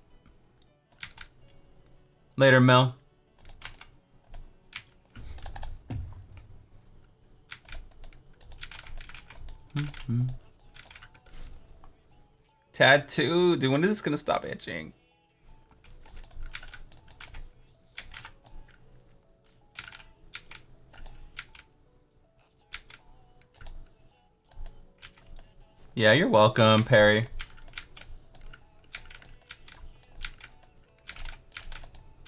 Later, Mel. Tattoo. Dude, when is this gonna stop itching? Yeah, you're welcome, Perry.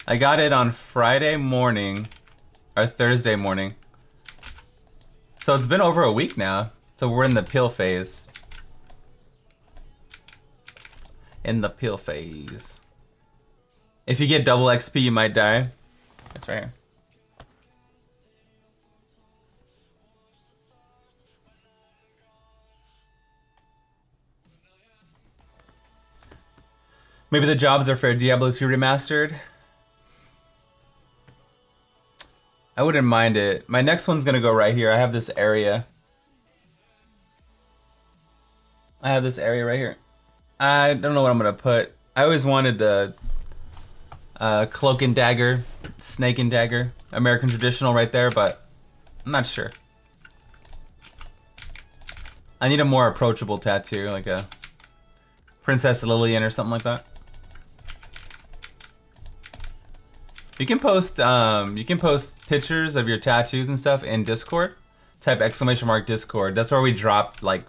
I got it on Friday morning, or Thursday morning. So it's been over a week now. So we're in the peel phase. in the peel phase. If you get double XP, you might die. That's right here. Maybe the jobs are for Diablo 2 Remastered. I wouldn't mind it. My next one's gonna go right here. I have this area. I have this area right here. I don't know what I'm gonna put. I always wanted the cloak and dagger, snake and dagger, American traditional right there, but I'm not sure. I need a more approachable tattoo, like a Princess Lillian or something like that. You can post pictures of your tattoos and stuff in Discord. Type !! Discord. That's where we dropped, like,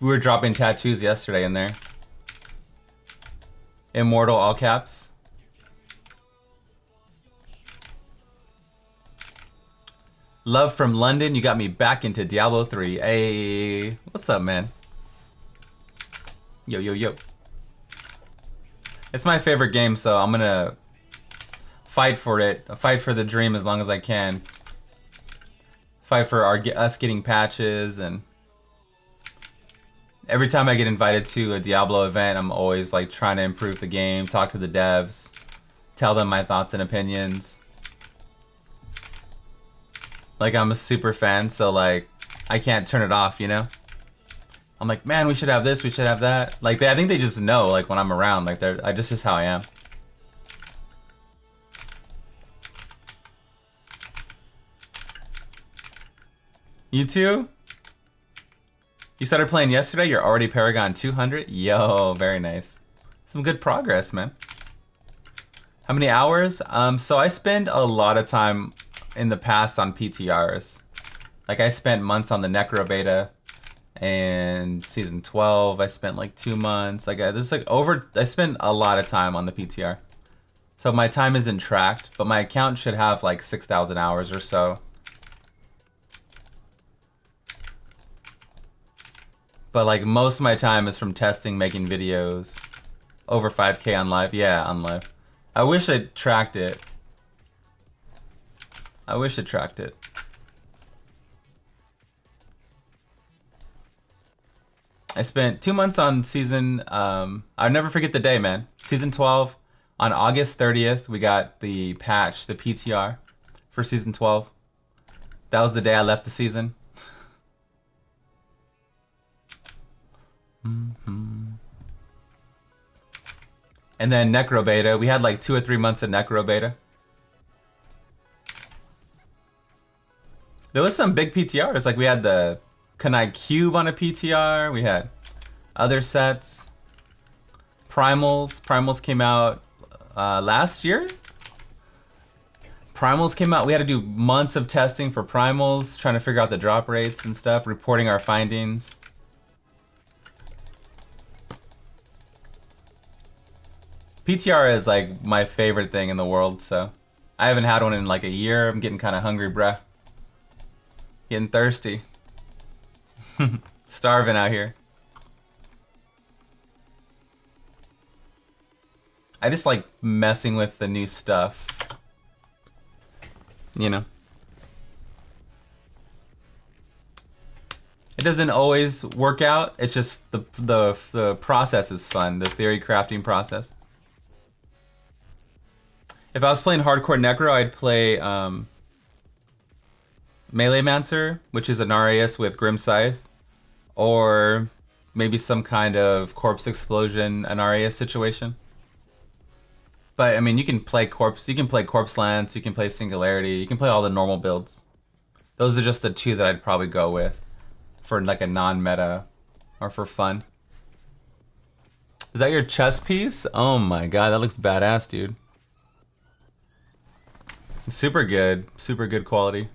we were dropping tattoos yesterday in there. Immortal all caps. Love from London, you got me back into Diablo 3. Hey, what's up, man? Yo, yo, yo. It's my favorite game, so I'm gonna fight for it. Fight for the dream as long as I can. Fight for us getting patches, and every time I get invited to a Diablo event, I'm always like trying to improve the game, talk to the devs, tell them my thoughts and opinions. Like, I'm a super fan, so like I can't turn it off, you know? I'm like, man, we should have this, we should have that. Like, I think they just know, like, when I'm around, like, that's just how I am. You too? You started playing yesterday, you're already Paragon 200? Yo, very nice. Some good progress, man. How many hours? So I spend a lot of time in the past on PTRs. Like, I spent months on the Necro beta, and season 12, I spent like 2 months. Like, I spent a lot of time on the PTR. So my time isn't tracked, but my account should have like 6,000 hours or so. But like, most of my time is from testing, making videos. Over 5K on live. Yeah, on live. I wish I tracked it. I wish it tracked it. I spent 2 months on season, I'll never forget the day, man. Season 12, on August 30th, we got the patch, the PTR for season 12. That was the day I left the season. And then Necro Beta, we had like 2 or 3 months of Necro Beta. There was some big PTRs, like we had the Kanai Cube on a PTR, we had other sets. Primals came out last year? Primals came out, we had to do months of testing for Primals, trying to figure out the drop rates and stuff, reporting our findings. PTR is like my favorite thing in the world, so I haven't had one in like a year. I'm getting kind of hungry, bruh. Getting thirsty. Starving out here. I just like messing with the new stuff. You know? It doesn't always work out. It's just the process is fun. The theory crafting process. If I was playing Hardcore Necro, I'd play Melee Mancer, which is an RAS with Grim Scythe, or maybe some kind of Corpse Explosion, an RAS situation. But I mean, you can play Corpse Lance, you can play Singularity, you can play all the normal builds. Those are just the 2 that I'd probably go with for like a non-meta or for fun. Is that your chest piece? Oh my god, that looks badass, dude. Super good quality.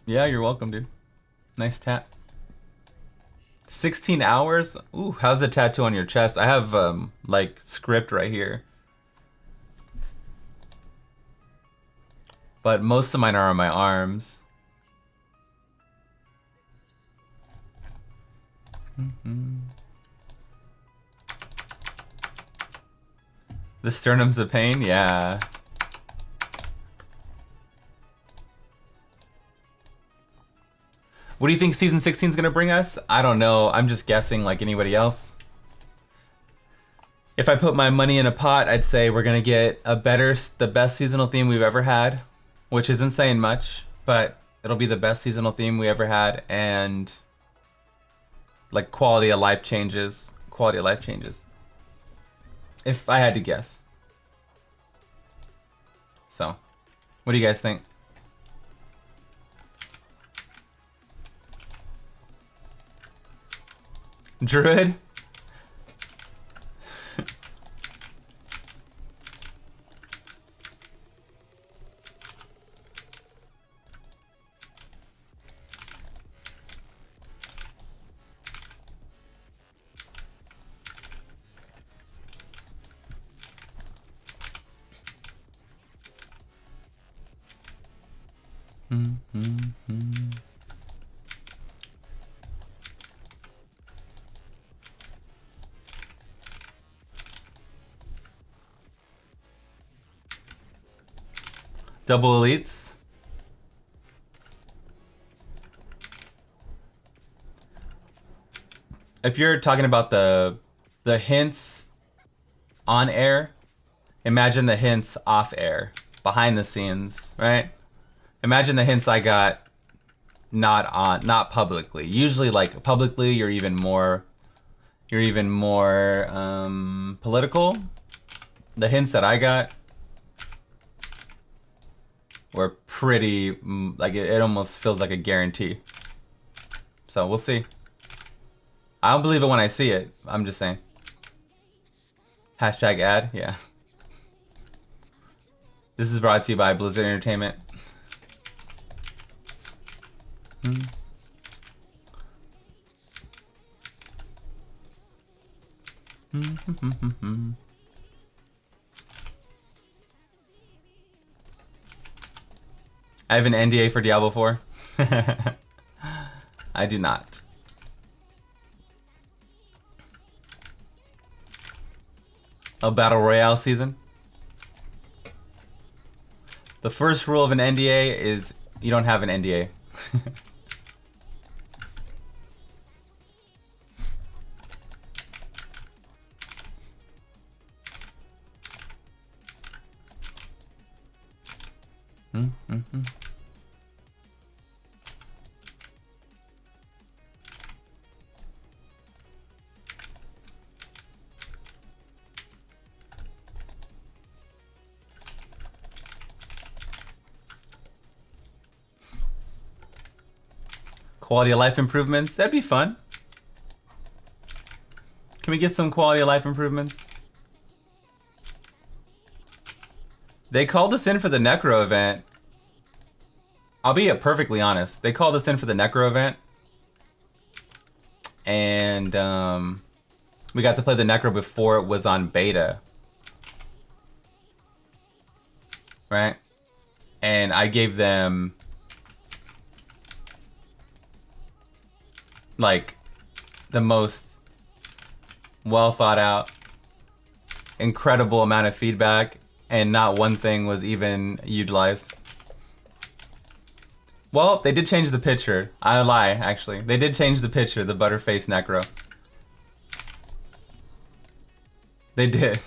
Yeah, you're welcome, dude. Nice tat. 16 hours? Ooh, how's the tattoo on your chest? I have like script right here. But most of mine are on my arms. The sternum's a pain, yeah. What do you think season 16 is gonna bring us? I don't know. I'm just guessing like anybody else. If I put my money in a pot, I'd say we're gonna get the best seasonal theme we've ever had, which isn't saying much, but it'll be the best seasonal theme we ever had, and like quality of life changes. Quality of life changes. If I had to guess. So, what do you guys think? Druid? Double elites. If you're talking about the hints on air, imagine the hints off air, behind the scenes, right? Imagine the hints I got not publicly. Usually like publicly you're even more political. The hints that I got were pretty, like it almost feels like a guarantee. So we'll see. I'll believe it when I see it. I'm just saying. Hashtag ad, yeah. This is brought to you by Blizzard Entertainment. I have an NDA for Diablo 4. I do not. A battle royale season. The first rule of an NDA is you don't have an NDA. Quality of life improvements, that'd be fun. Can we get some quality of life improvements? They called us in for the Necro event. I'll be perfectly honest. They called us in for the Necro event. And we got to play the Necro before it was on beta. Right? And I gave them like the most well thought out, incredible amount of feedback, and not one thing was even utilized. Well, they did change the picture. I lie, actually. They did change the picture, the Butterface Necro. They did.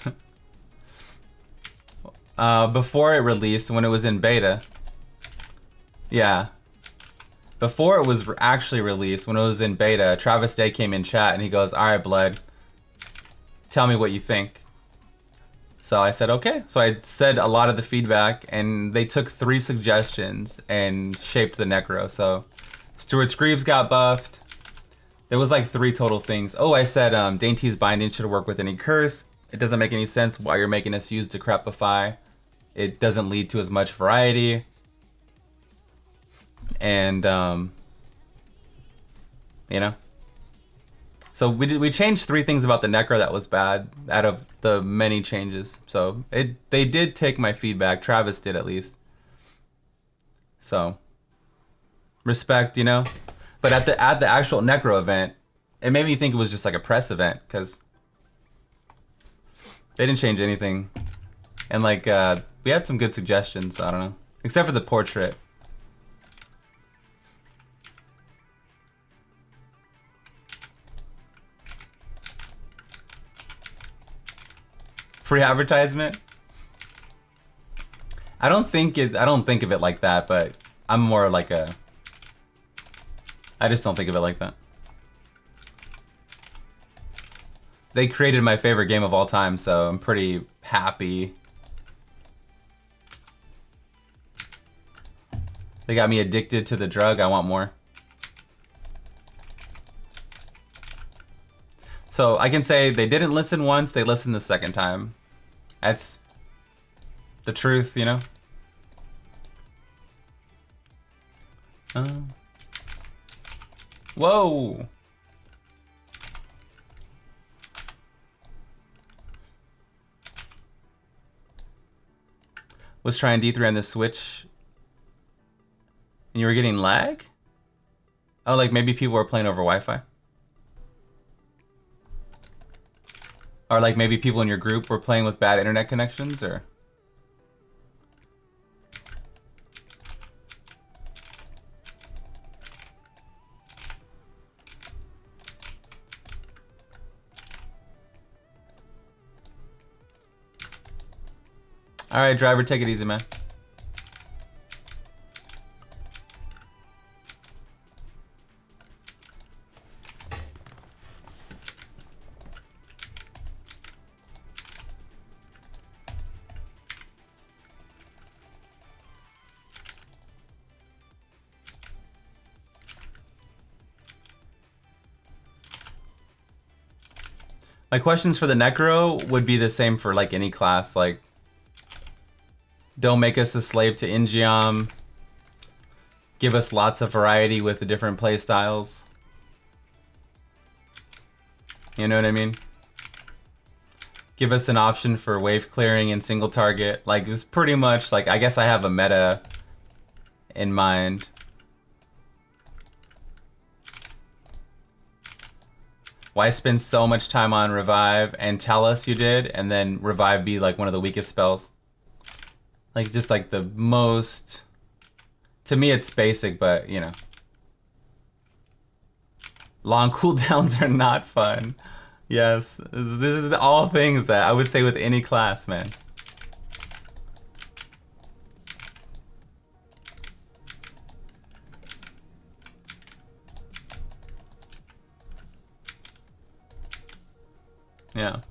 Before it released, when it was in beta. Yeah. Before it was actually released, when it was in beta, Travis Day came in chat and he goes, "Alright, Blood, tell me what you think." So I said, okay. So I said a lot of the feedback, and they took 3 suggestions and shaped the Necro. So Stuart Screeves got buffed. There was like 3 total things. Oh, I said Dainty's binding should work with any curse. It doesn't make any sense why you're making us use Decrepify. It doesn't lead to as much variety. And, you know. So we changed 3 things about the Necro that was bad out of the many changes. So they did take my feedback. Travis did, at least. So respect, you know. But at the actual Necro event, it made me think it was just like a press event because they didn't change anything. And like, we had some good suggestions, I don't know. Except for the portrait. Free advertisement? I don't think of it like that, but I'm more like I just don't think of it like that. They created my favorite game of all time, so I'm pretty happy. They got me addicted to the drug. I want more. So I can say they didn't listen once, they listened the second time. That's the truth, you know? Whoa! Was trying D3 on the Switch and you were getting lag? Oh, like maybe people were playing over Wi-Fi? Or like maybe people in your group were playing with bad internet connections, or? Alright, driver, take it easy, man. My questions for the Necro would be the same for like any class, like don't make us a slave to Ingeom. Give us lots of variety with the different play styles. You know what I mean? Give us an option for wave clearing and single target. Like it's pretty much like, I guess I have a meta in mind. Why spend so much time on revive and tell us you did, and then revive be like one of the weakest spells? Like just like the most, to me it's basic, but you know. Long cooldowns are not fun. Yes, this is all things that I would say with any class, man. Yeah.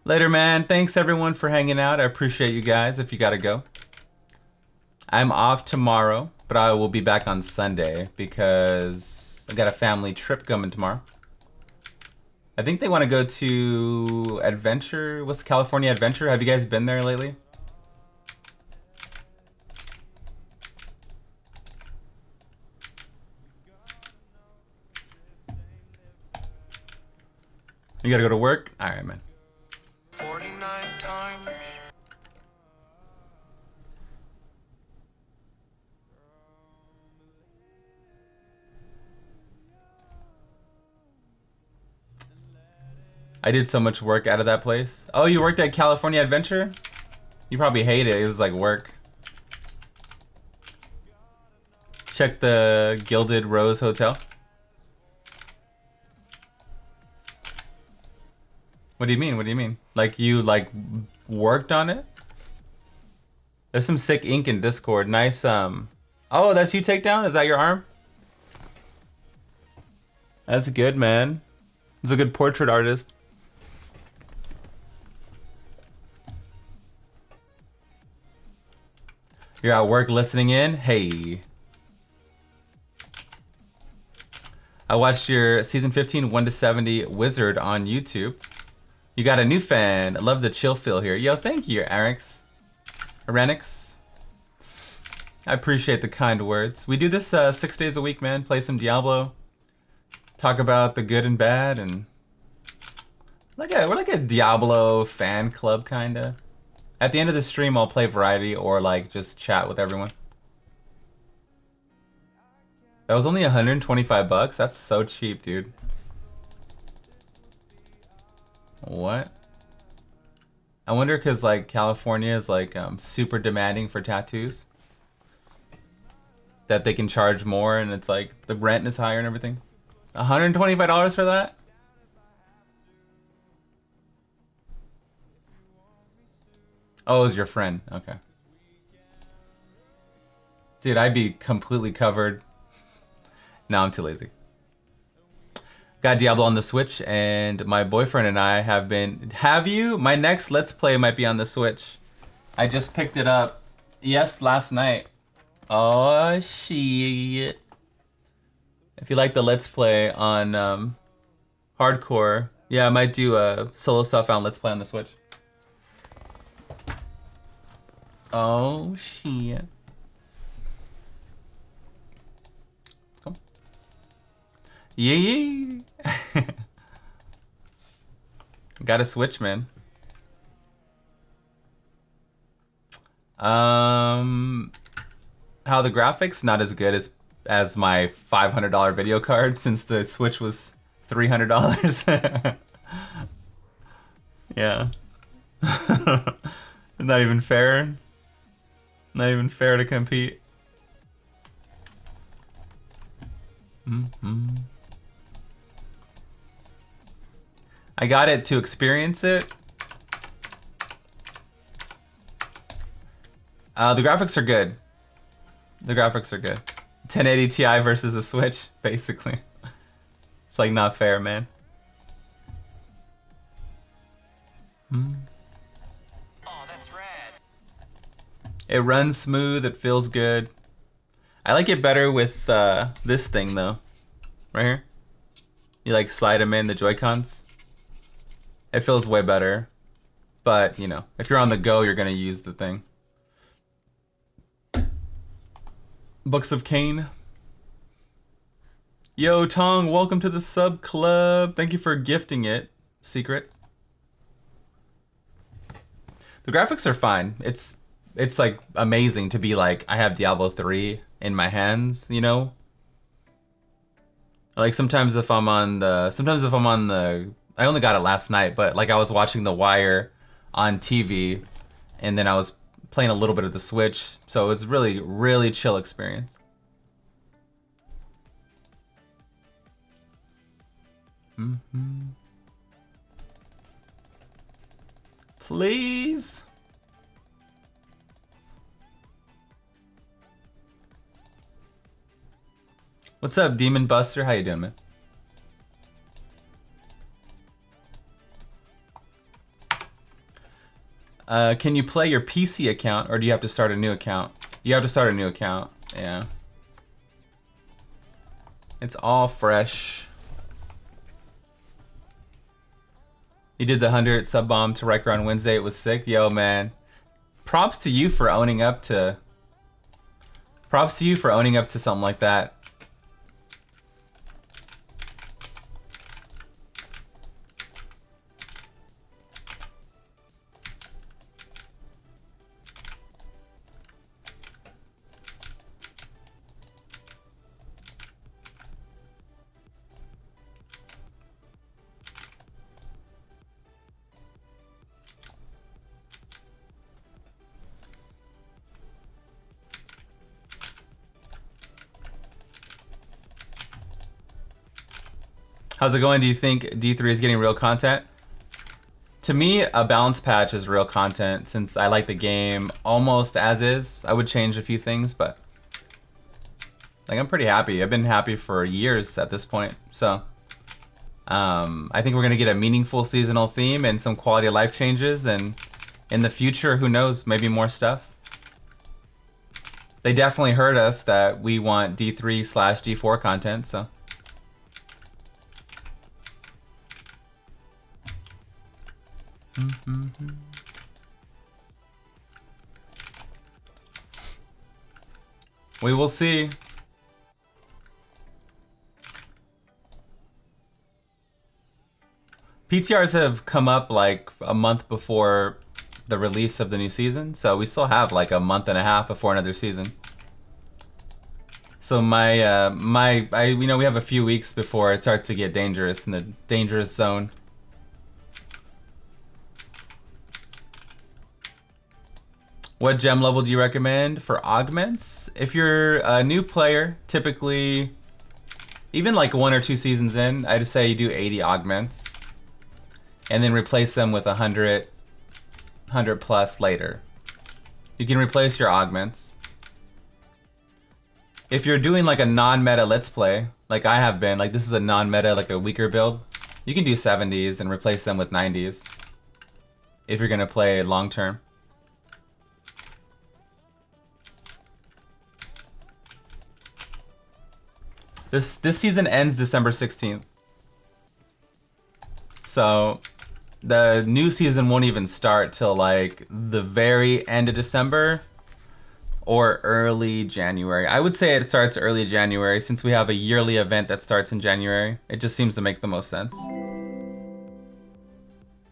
Later, man. Thanks everyone for hanging out. I appreciate you guys. If you gotta go, I'm off tomorrow, but I will be back on Sunday because I got a family trip coming tomorrow. I think they want to go to Adventure. What's California Adventure? Have you guys been there lately? You gotta go to work? Alright, man. 49 times. I did so much work out of that place. Oh, you worked at California Adventure? You probably hate it. It was like work. Check the Gilded Rose Hotel. What do you mean? What do you mean? Like you like worked on it? There's some sick ink in Discord. Nice. Oh, that's you, Takedown? Is that your arm? That's good, man. He's a good portrait artist. You're at work listening in? Hey. I watched your season 15 1 to 70 Wizard on YouTube. You got a new fan. I love the chill feel here. Yo, thank you, Arenix. I appreciate the kind words. We do this 6 days a week, man. Play some Diablo. Talk about the good and bad, and we're like a Diablo fan club, kinda. At the end of the stream, I'll play variety or like just chat with everyone. That was only 125 bucks. That's so cheap, dude. What? I wonder because like California is like super demanding for tattoos. That they can charge more and it's like the rent is higher and everything. $125 for that? Oh, it was your friend. Okay. Dude, I'd be completely covered. No, I'm too lazy. Got Diablo on the Switch, and my boyfriend and I have been... Have you? My next Let's Play might be on the Switch. I just picked it up. Yes, last night. Oh, shit. If you like the Let's Play on Hardcore, yeah, I might do a solo self-found Let's Play on the Switch. Oh, shit. Let's go. Yeah. Got a Switch, man. How the graphics? Not as good as my $500 video card since the Switch was $300. Yeah. Not even fair. Not even fair to compete. I got it to experience it. The graphics are good. The graphics are good. 1080 Ti versus a Switch, basically. It's like not fair, man. Oh, that's rad. It runs smooth, it feels good. I like it better with this thing though. Right here. You like slide them in, the Joy-Cons. It feels way better. But, you know, if you're on the go, you're gonna use the thing. Books of Cain. Yo, Tong, welcome to the sub club. Thank you for gifting it, Secret. The graphics are fine. It's like amazing to be like, I have Diablo 3 in my hands, you know? Like sometimes if I'm on the, I only got it last night, but like I was watching The Wire on TV and then I was playing a little bit of the Switch, so it's really, really chill experience. Please. What's up, Demon Buster? How you doing, man? Can you play your PC account, or do you have to start a new account? You have to start a new account, yeah. It's all fresh. You did the 100 sub bomb to Riker on Wednesday. It was sick. Yo, man. Props to you for owning up to... Props to you for owning up to something like that. How's it going? Do you think D3 is getting real content? To me, a balance patch is real content since I like the game almost as is. I would change a few things, but like I'm pretty happy. I've been happy for years at this point. So I think we're gonna get a meaningful seasonal theme and some quality of life changes, and in the future, who knows, maybe more stuff. They definitely heard us that we want D3/D4 content, so. We will see. PTRs have come up like a month before the release of the new season, so we still have like a month and a half before another season. So we have a few weeks before it starts to get dangerous in the dangerous zone. What gem level do you recommend for augments? If you're a new player, typically, even like 1 or 2 seasons in, I'd say you do 80 augments, and then replace them with 100 plus later. You can replace your augments. If you're doing like a non-meta let's play, like I have been, like this is a non-meta, like a weaker build, you can do 70s and replace them with 90s. If you're gonna play long term. This season ends December 16th. So the new season won't even start till like the very end of December or early January. I would say it starts early January since we have a yearly event that starts in January. It just seems to make the most sense.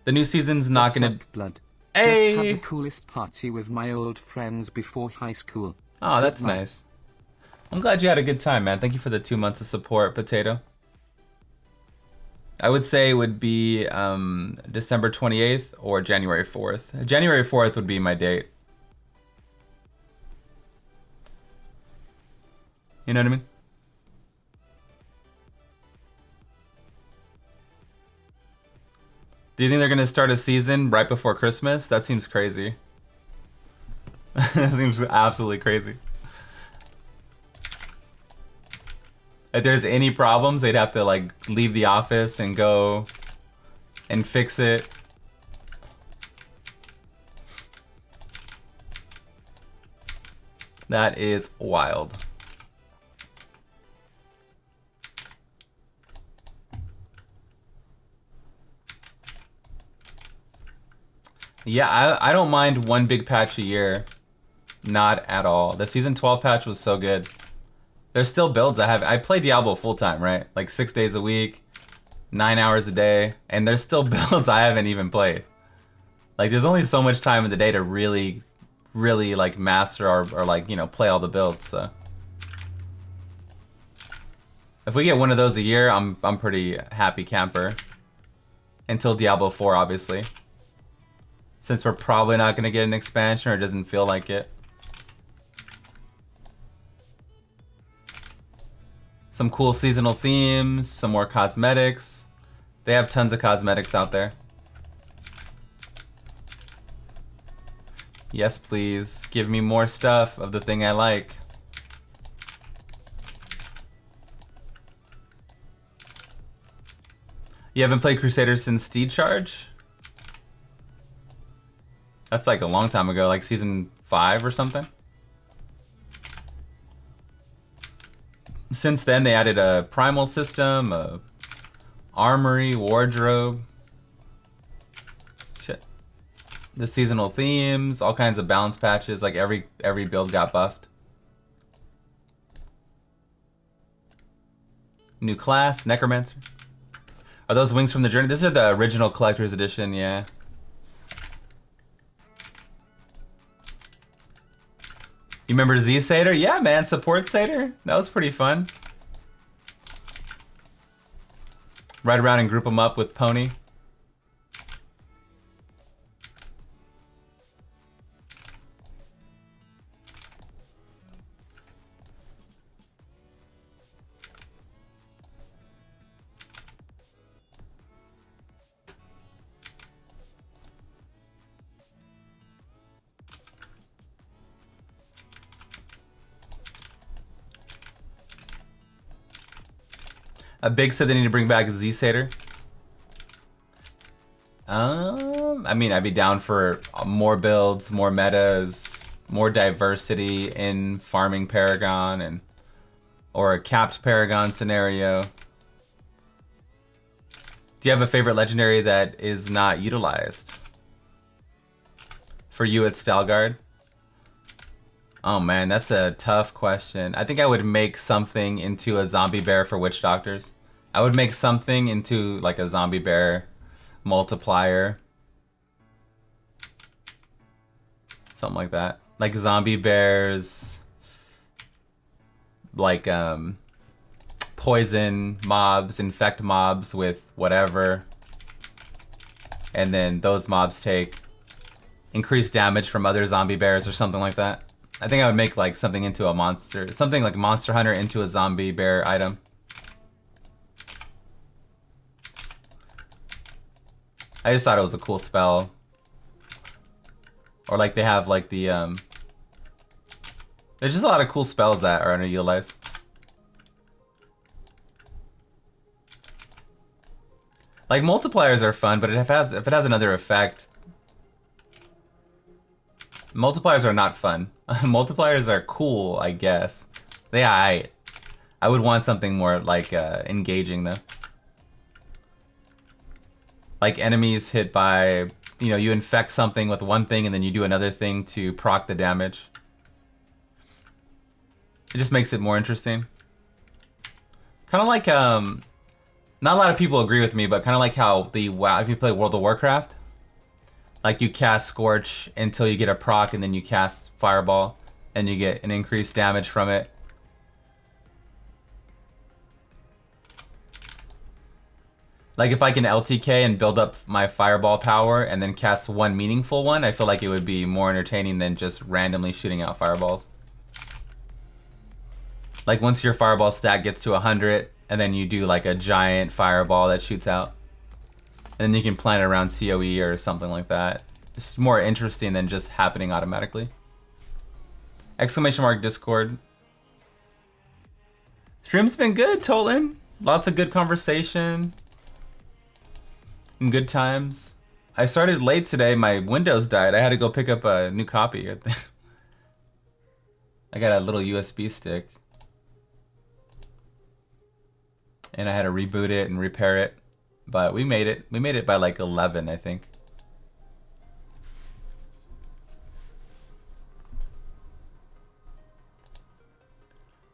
The new season's not gonna... Blood. Hey! Just had the coolest party with my old friends before high school. Oh, that's nice. I'm glad you had a good time, man. Thank you for the 2 months of support, Potato. I would say it would be December 28th or January 4th. January 4th would be my date. You know what I mean? Do you think they're going to start a season right before Christmas? That seems crazy. That seems absolutely crazy. If there's any problems, they'd have to like leave the office and go and fix it. That is wild. Yeah, I don't mind one big patch a year. Not at all. The season 12 patch was so good. There's still builds I play Diablo full time, right? Like 6 days a week, 9 hours a day, and there's still builds I haven't even played. Like there's only so much time in the day to really like master or like, you know, play all the builds, so. If we get one of those a year, I'm pretty happy camper. Until Diablo 4, obviously. Since we're probably not gonna get an expansion or it doesn't feel like it. Some cool seasonal themes, some more cosmetics. They have tons of cosmetics out there. Yes, please. Give me more stuff of the thing I like. You haven't played Crusader since Steed Charge? That's like a long time ago, like season 5 or something. Since then, they added a primal system, a armory, wardrobe. Shit. The seasonal themes, all kinds of balance patches, like every build got buffed. New class, Necromancer. Are those wings from the journey? This is the original collector's edition, yeah. You remember Z Satyr? Yeah, man, support Satyr. That was pretty fun. Ride around and group them up with Pony. A Big said they need to bring back Z Satyr. I mean, I'd be down for more builds, more metas, more diversity in farming Paragon or a capped Paragon scenario. Do you have a favorite legendary that is not utilized? For you, it's Stalgard. Oh man, that's a tough question. I think I would make something into a zombie bear for witch doctors. I would make something into like a zombie bear multiplier. something like that. Like zombie bears, like poison mobs, infect mobs with whatever, and then those mobs take increased damage from other zombie bears or something like that. I think I would make like something into a monster, something like Monster Hunter into a zombie bear item. I just thought it was a cool spell. Or like they have like the there's just a lot of cool spells that are underutilized. Like multipliers are fun, but if it has another effect, multipliers are not fun. Multipliers are cool, I guess. I would want something more like engaging though. Like enemies hit by, you know, you infect something with one thing and then you do another thing to proc the damage. It just makes it more interesting. Kind of like not a lot of people agree with me, but kind of like how if you play World of Warcraft, like you cast Scorch until you get a proc and then you cast Fireball and you get an increased damage from it. Like if I can LTK and build up my Fireball power and then cast one meaningful one, I feel like it would be more entertaining than just randomly shooting out Fireballs. Like once your Fireball stat gets to 100, and then you do like a giant Fireball that shoots out. And then you can plan it around COE or something like that. It's more interesting than just happening automatically. Exclamation mark Discord. Stream's been good, Tolan. Lots of good conversation. And good times. I started late today. My Windows died. I had to go pick up a new copy. I got a little USB stick. And I had to reboot it and repair it. But we made it. We made it by like 11, I think.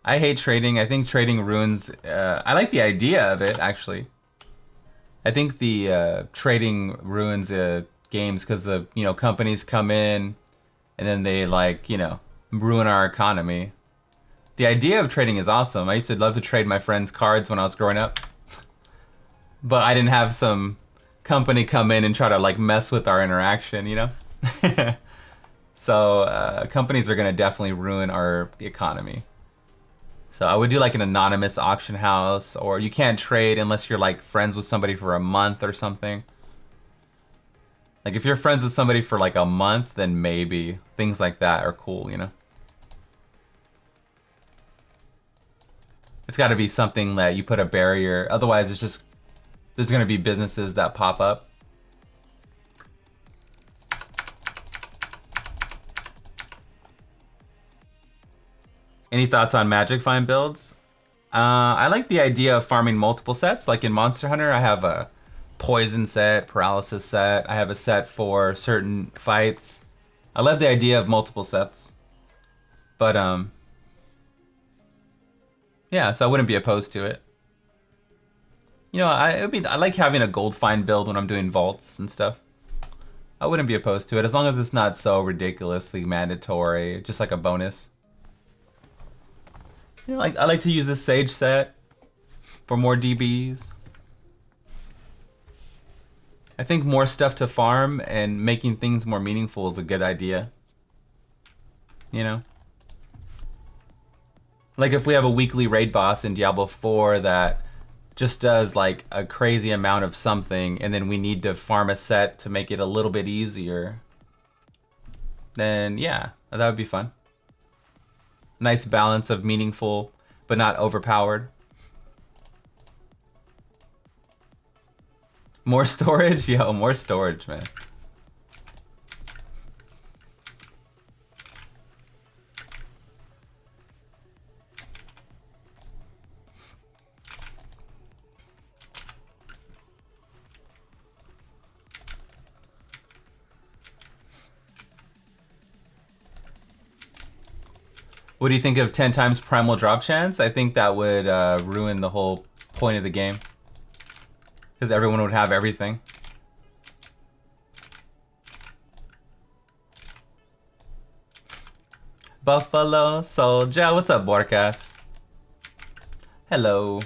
I hate trading. I think trading ruins... I like the idea of it, actually. I think the trading ruins games because the companies come in and then they ruin our economy. The idea of trading is awesome. I used to love to trade my friends' cards when I was growing up. But I didn't have some company come in and try to mess with our interaction, So companies are going to definitely ruin our economy. So I would do an anonymous auction house, or you can't trade unless you're friends with somebody for a month or something. If you're friends with somebody for a month, then maybe things like that are cool, It's got to be something that you put a barrier. Otherwise, it's just there's going to be businesses that pop up. Any thoughts on Magic Find builds? I like the idea of farming multiple sets. Like in Monster Hunter, I have a poison set, paralysis set. I have a set for certain fights. I love the idea of multiple sets. But, yeah, so I wouldn't be opposed to it. I like having a gold find build when I'm doing vaults and stuff. I wouldn't be opposed to it as long as it's not so ridiculously mandatory, just like a bonus. I like to use this Sage set for more DBs. I think more stuff to farm and making things more meaningful is a good idea. Like if we have a weekly raid boss in Diablo 4 that just does a crazy amount of something, and then we need to farm a set to make it a little bit easier, then yeah, that would be fun. Nice balance of meaningful but not overpowered. More storage? Yo, more storage, man. What do you think of 10 times primal drop chance? I think that would ruin the whole point of the game. Because everyone would have everything. Buffalo Soldier. What's up, Borkas? Hello.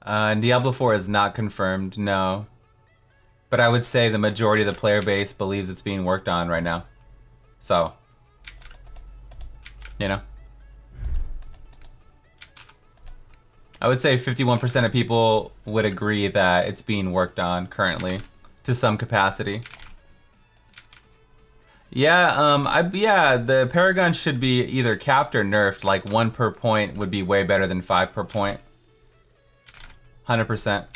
Diablo 4 is not confirmed, no. But I would say the majority of the player base believes it's being worked on right now. So, you know. I would say 51% of people would agree that it's being worked on currently to some capacity. Yeah, yeah, the Paragon should be either capped or nerfed. Like 1 per point would be way better than 5 per point. 100%.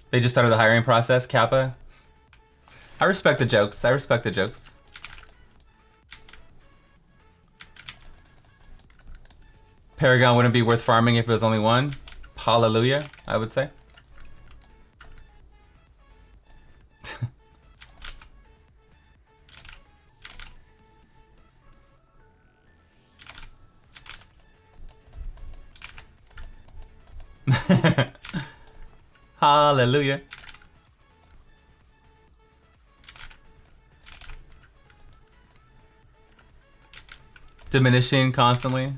They just started the hiring process, Kappa. I respect the jokes. I respect the jokes. Paragon wouldn't be worth farming if it was only 1. Hallelujah, I would say. Hallelujah. Diminishing constantly.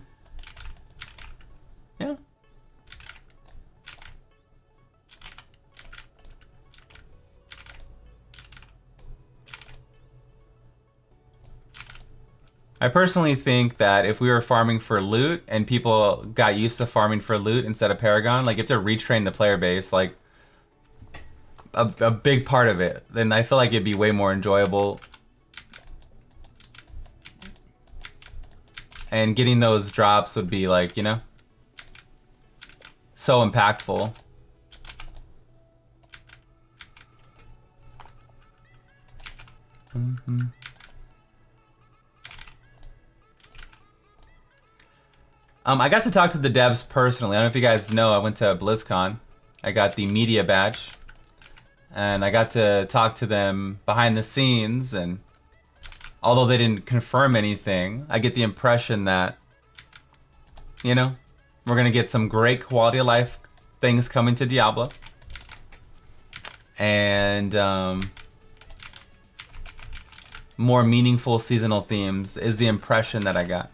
Yeah. I personally think that if we were farming for loot and people got used to farming for loot instead of Paragon, like you have to retrain the player base, like a big part of it, then I feel like it'd be way more enjoyable. And getting those drops would be like, you know, so impactful. I got to talk to the devs personally. I don't know if you guys know, I went to BlizzCon. I got the media badge. And I got to talk to them behind the scenes, and although they didn't confirm anything, I get the impression that, you know, we're gonna get some great quality of life things coming to Diablo. And more meaningful seasonal themes is the impression that I got.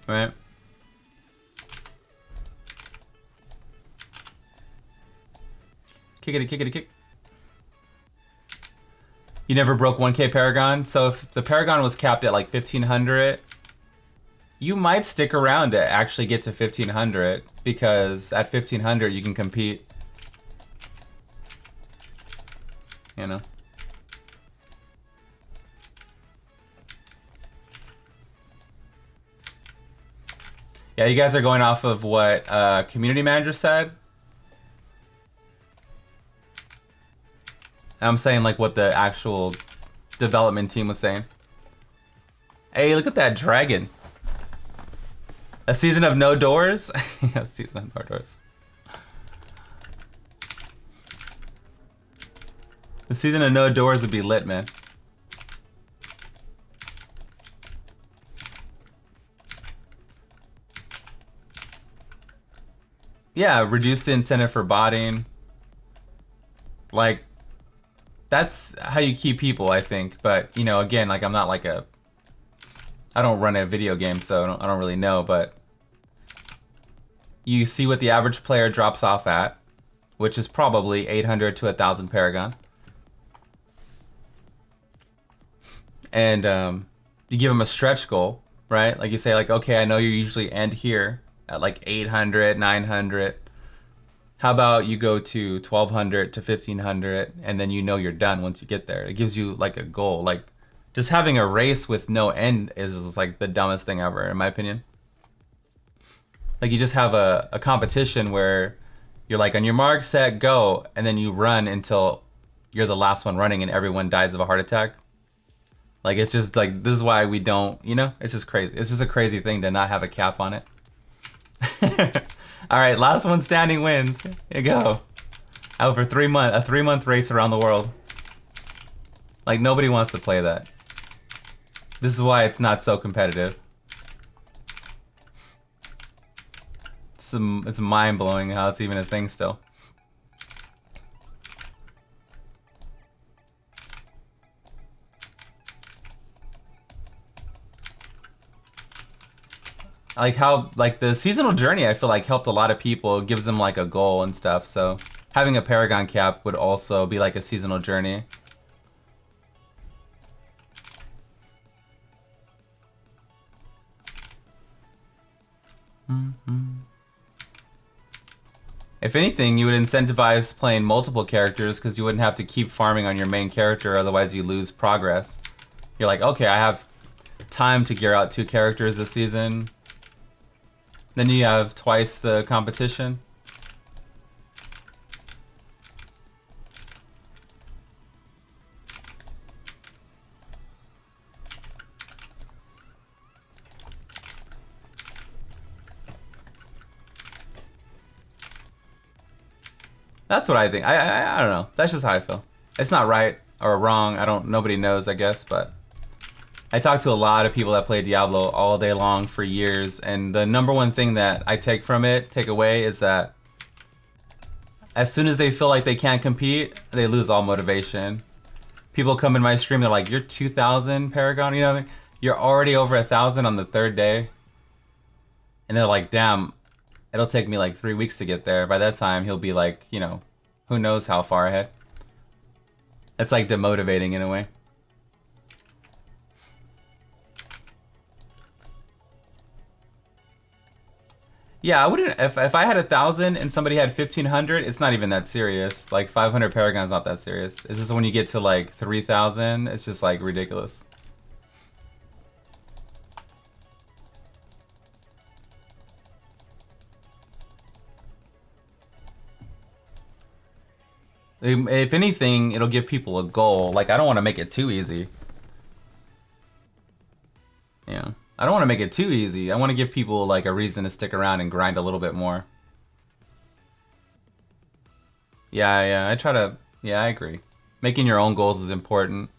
Right? Kickity, kickity, kick. You never broke 1K Paragon? So if the Paragon was capped at like 1500, you might stick around to actually get to 1500, because at 1500 you can compete. You know? Yeah, you guys are going off of what community manager said. I'm saying like what the actual development team was saying. Hey, look at that dragon. A season of no doors? Yeah, a season of no doors. The season of no doors would be lit, man. Yeah, reduce the incentive for botting. Like, that's how you keep people, I think. But, you know, again, like, I'm not like a... I don't run a video game, so I don't really know, but... You see what the average player drops off at, which is probably 800 to 1,000 Paragon. And you give them a stretch goal, right? Like you say, like, okay, I know you usually end here at like 800, 900. How about you go to 1,200 to 1,500, and then you know you're done once you get there. It gives you like a goal. Like, just having a race with no end is like the dumbest thing ever, in my opinion. Like, you just have a competition where you're like, on your mark, set, go, and then you run until you're the last one running and everyone dies of a heart attack. Like, it's just like, this is why we don't, you know? It's just crazy. It's just a crazy thing to not have a cap on it. All right, last one standing wins. Here you go. Over 3 months, a 3-month race around the world. Like, nobody wants to play that. This is why it's not so competitive. It's mind-blowing how it's even a thing still. Like how, like the seasonal journey, I feel like helped a lot of people. It gives them like a goal and stuff. So having a Paragon cap would also be like a seasonal journey. If anything, you would incentivize playing multiple characters because you wouldn't have to keep farming on your main character, otherwise you lose progress. You're like, okay, I have time to gear out 2 characters this season. Then you have twice the competition. That's what I think. I don't know. That's just how I feel. It's not right or wrong. Nobody knows, I guess, but I talk to a lot of people that play Diablo all day long for years, and the number one thing that I take away is that as soon as they feel like they can't compete, they lose all motivation. People come in my stream, they're like, "You're 2,000 Paragon, you know what I mean? You're already over 1,000 on the 3rd day." And they're like, "Damn, it'll take me like 3 weeks to get there." By that time, he'll be like, you know, who knows how far ahead. It's like demotivating in a way. Yeah, I wouldn't, if I had 1,000 and somebody had 1,500, it's not even that serious. Like 500 Paragon's not that serious. It's just when you get to like 3,000, it's just like ridiculous. If anything, it'll give people a goal. Like, I don't want to make it too easy. Yeah. I don't want to make it too easy. I want to give people like a reason to stick around and grind a little bit more. Yeah, I agree. Making your own goals is important.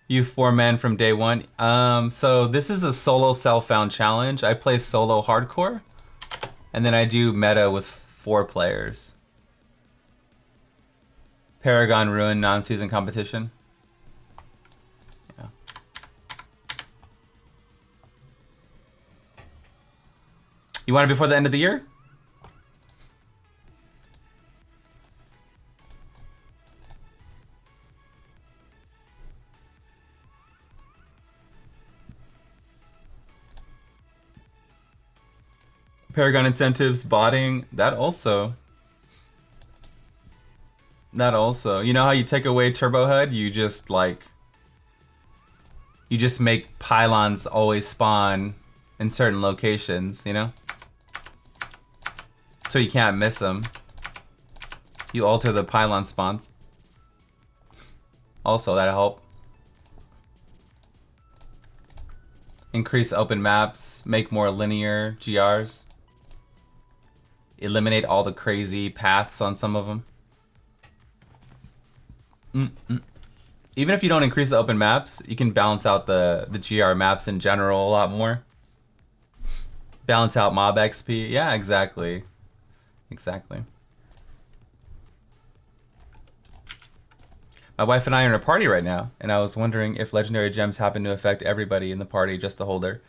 You 4-man from day one. So this is a solo self-found challenge. I play solo hardcore, and then I do meta with 4 players. Paragon Ruin non-season competition. Yeah. You want it before the end of the year? Paragon incentives, botting, that also. You know how you take away Turbo HUD? You just make pylons always spawn in certain locations, you know? So you can't miss them. You alter the pylon spawns. Also, that'll help. Increase open maps, make more linear GRs. Eliminate all the crazy paths on some of them. Even if you don't increase the open maps, you can balance out the GR maps in general a lot more. Balance out mob XP. Yeah, exactly. My wife and I are in a party right now, and I was wondering if legendary gems happen to affect everybody in the party, just the holder.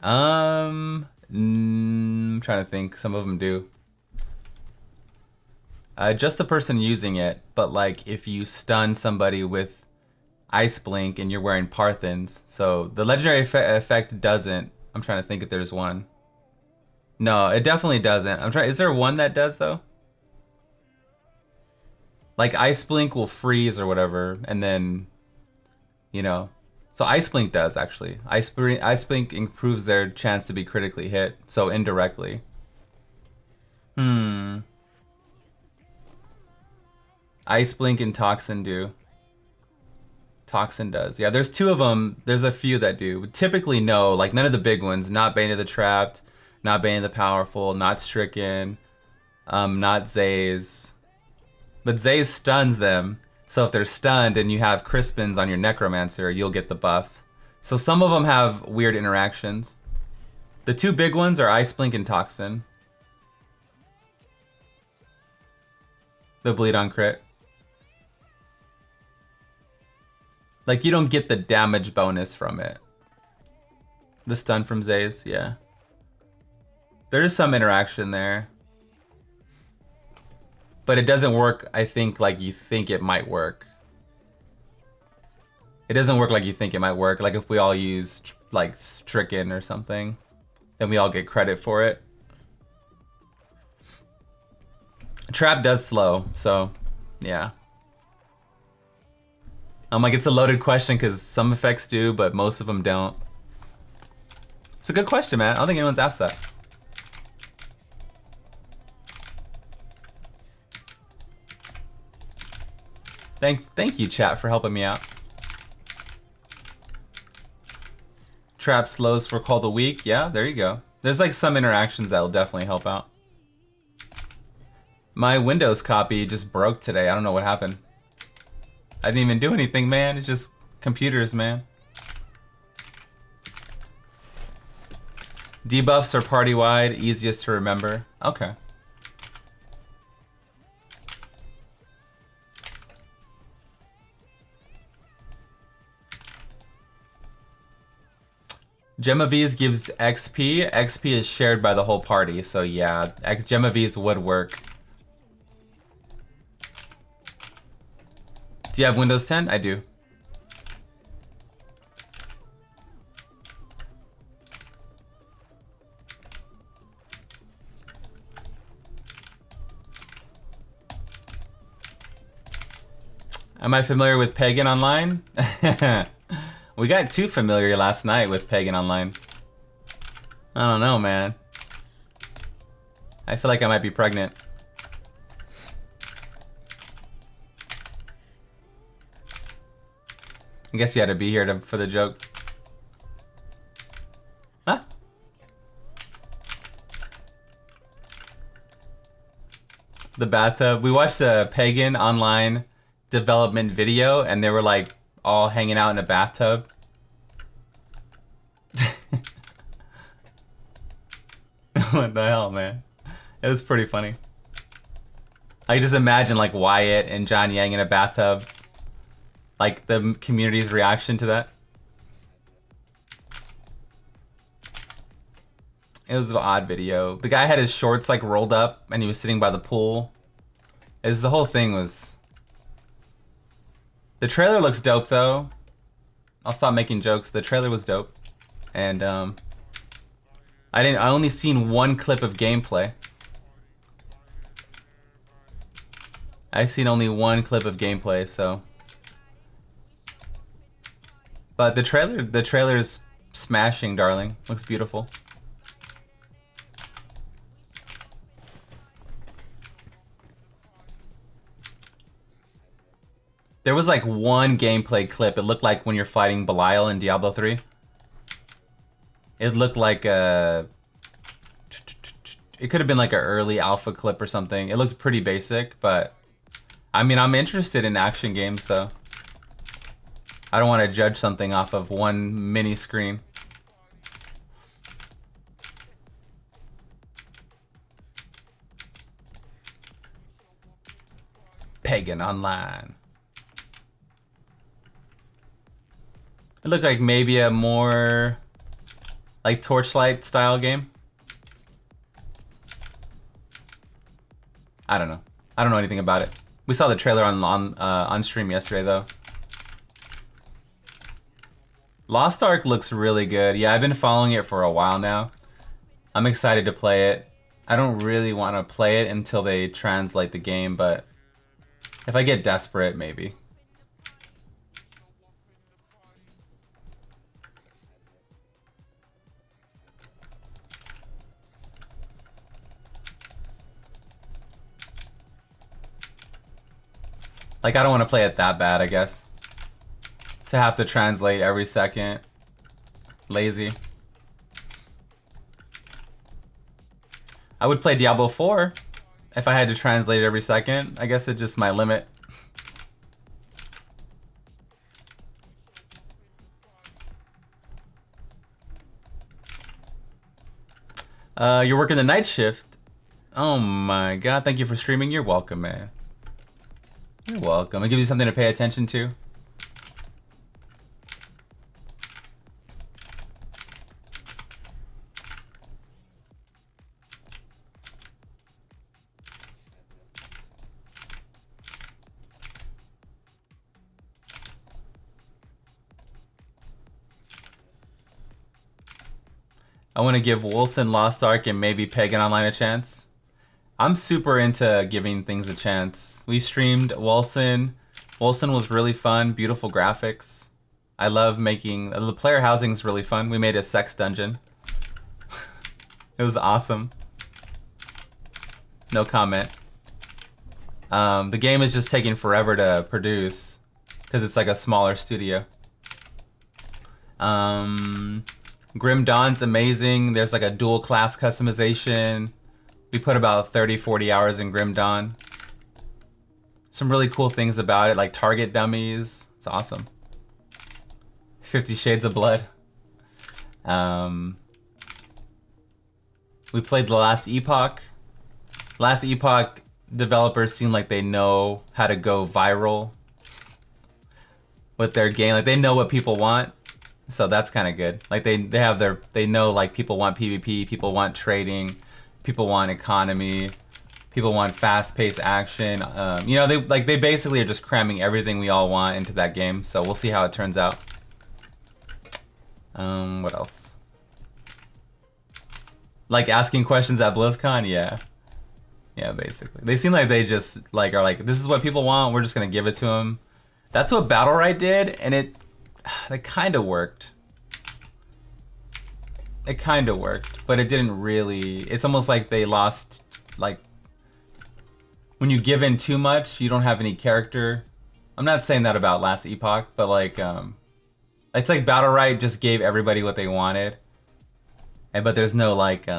I'm trying to think. Some of them do. Just the person using it, but like if you stun somebody with Ice Blink and you're wearing Parthens, so the legendary effect doesn't. I'm trying to think if there's one. No, it definitely doesn't. Is there one that does though? Like Ice Blink will freeze or whatever, and then, you know, so Ice Blink does actually. Ice Blink improves their chance to be critically hit, so indirectly. Ice Blink and Toxin do. Toxin does. Yeah, there's 2 of them. There's a few that do. Typically no, like none of the big ones. Not Bane of the Trapped, not Bane of the Powerful, not Stricken, Not Zay's. But Zay's stuns them. So if they're stunned and you have Crispins on your Necromancer, you'll get the buff. So some of them have weird interactions. The two big ones are Ice Blink and Toxin. The bleed on crit. Like, you don't get the damage bonus from it. The stun from Zay's, yeah. There is some interaction there. But it doesn't work, I think, like you think it might work. It doesn't work like you think it might work. Like if we all use, like, Stricken or something, then we all get credit for it. Trap does slow, so, yeah. I'm like, it's a loaded question because some effects do, but most of them don't. It's a good question, man. I don't think anyone's asked that. Thank you, chat, for helping me out. Trap slows for Call the Weak. Yeah, there you go. There's like some interactions that'll definitely help out. My Windows copy just broke today. I don't know what happened. I didn't even do anything, man. It's just computers, man. Debuffs are party-wide, easiest to remember. Okay. Genovese gives XP. XP is shared by the whole party, so yeah, Genovese would work. Do you have Windows 10? I do. Am I familiar with Pagan Online? We got too familiar last night with Pagan Online. I don't know, man. I feel like I might be pregnant. I guess you had to be here for the joke. Huh? The bathtub. We watched a Pagan Online development video and they were like all hanging out in a bathtub. What the hell, man? It was pretty funny. I just imagine like Wyatt and John Yang in a bathtub. Like the community's reaction to that. It was an odd video. The guy had his shorts like rolled up and he was sitting by the pool. The whole thing was... The trailer looks dope though. I'll stop making jokes. The trailer was dope. And I only seen one clip of gameplay. I've seen only one clip of gameplay, so. But the trailer is smashing, darling. Looks beautiful. There was like one gameplay clip. It looked like when you're fighting Belial in Diablo 3. It looked like a... It could have been like an early alpha clip or something. It looked pretty basic, but... I mean, I'm interested in action games, so... I don't want to judge something off of one mini screen. Pagan Online. It looked like maybe a more... like Torchlight style game. I don't know. I don't know anything about it. We saw the trailer on stream yesterday though. Lost Ark looks really good. Yeah, I've been following it for a while now. I'm excited to play it. I don't really want to play it until they translate the game, but if I get desperate, maybe. Like, I don't want to play it that bad, I guess. To have to translate every second. Lazy. I would play Diablo 4 if I had to translate it every second, I guess it's just my limit. You're working the night shift. Oh my god, thank you for streaming. You're welcome, man. You're welcome. It gives you something to pay attention to. I want to give Wilson, Lost Ark, and maybe Pagan Online a chance. I'm super into giving things a chance. We streamed Wilson. Wilson was really fun, beautiful graphics. I love making... The player housing is really fun. We made a sex dungeon. It was awesome. No comment. The game is just taking forever to produce because it's like a smaller studio. Grim Dawn's amazing. There's like a dual class customization. We put about 30-40 hours in Grim Dawn. Some really cool things about it, like target dummies. It's awesome. 50 Shades of Blood. We played the Last Epoch. Last Epoch developers seem like they know how to go viral with their game. Like they know what people want. So that's kind of good. Like they know like people want PvP, people want trading, people want economy, people want fast-paced action. You know, they basically are just cramming everything we all want into that game. So we'll see how it turns out. What else? Like asking questions at BlizzCon, yeah. Yeah, basically. They seem like they just like are like, this is what people want, we're just gonna give it to them. That's what Battlerite did, and it kind of worked. It kind of worked, but it didn't really. It's almost like they lost, like, when you give in too much, you don't have any character. I'm not saying that about Last Epoch, but like, it's like Battlerite just gave everybody what they wanted, but there's no like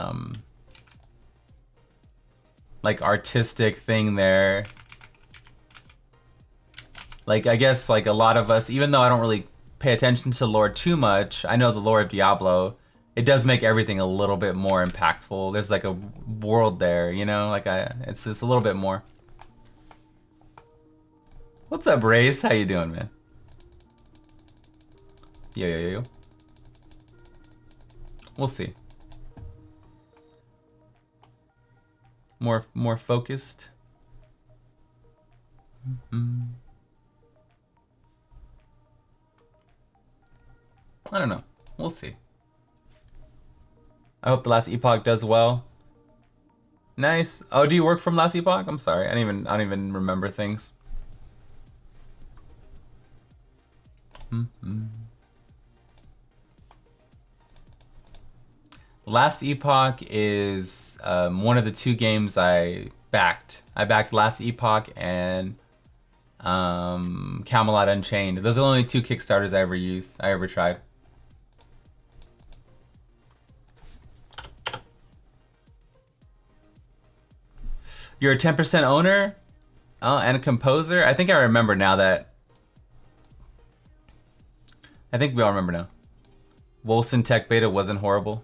artistic thing there. Like, I guess like a lot of us, even though I don't really pay attention to lore too much, I know the lore of Diablo. It does make everything a little bit more impactful. There's like a world there, you know? Like it's just a little bit more. What's up, Race? How you doing, man? Yo. We'll see. More focused. I don't know. We'll see. I hope the Last Epoch does well. Nice. Oh, do you work from Last Epoch? I'm sorry. I don't even remember things. Last Epoch is one of the two games I backed. I backed Last Epoch and Camelot Unchained. Those are the only two Kickstarters I ever tried. You're a 10% owner? Oh, and a composer? I think I remember now that... I think we all remember now. Wolfson Tech Beta wasn't horrible.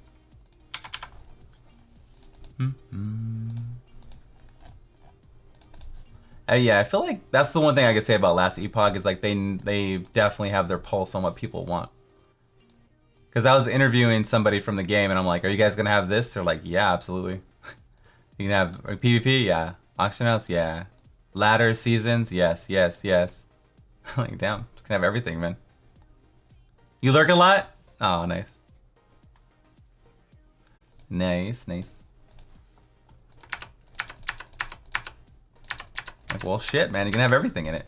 Yeah, I feel like that's the one thing I could say about Last Epoch is like they definitely have their pulse on what people want. Because I was interviewing somebody from the game and I'm like, are you guys going to have this? They're like, yeah, absolutely. You can have PvP, yeah. Auction house, yeah. Ladder seasons, yes. Like, damn, just gonna have everything, man. You lurk a lot? Oh, nice. Nice. Like, well, shit, man, you can have everything in it.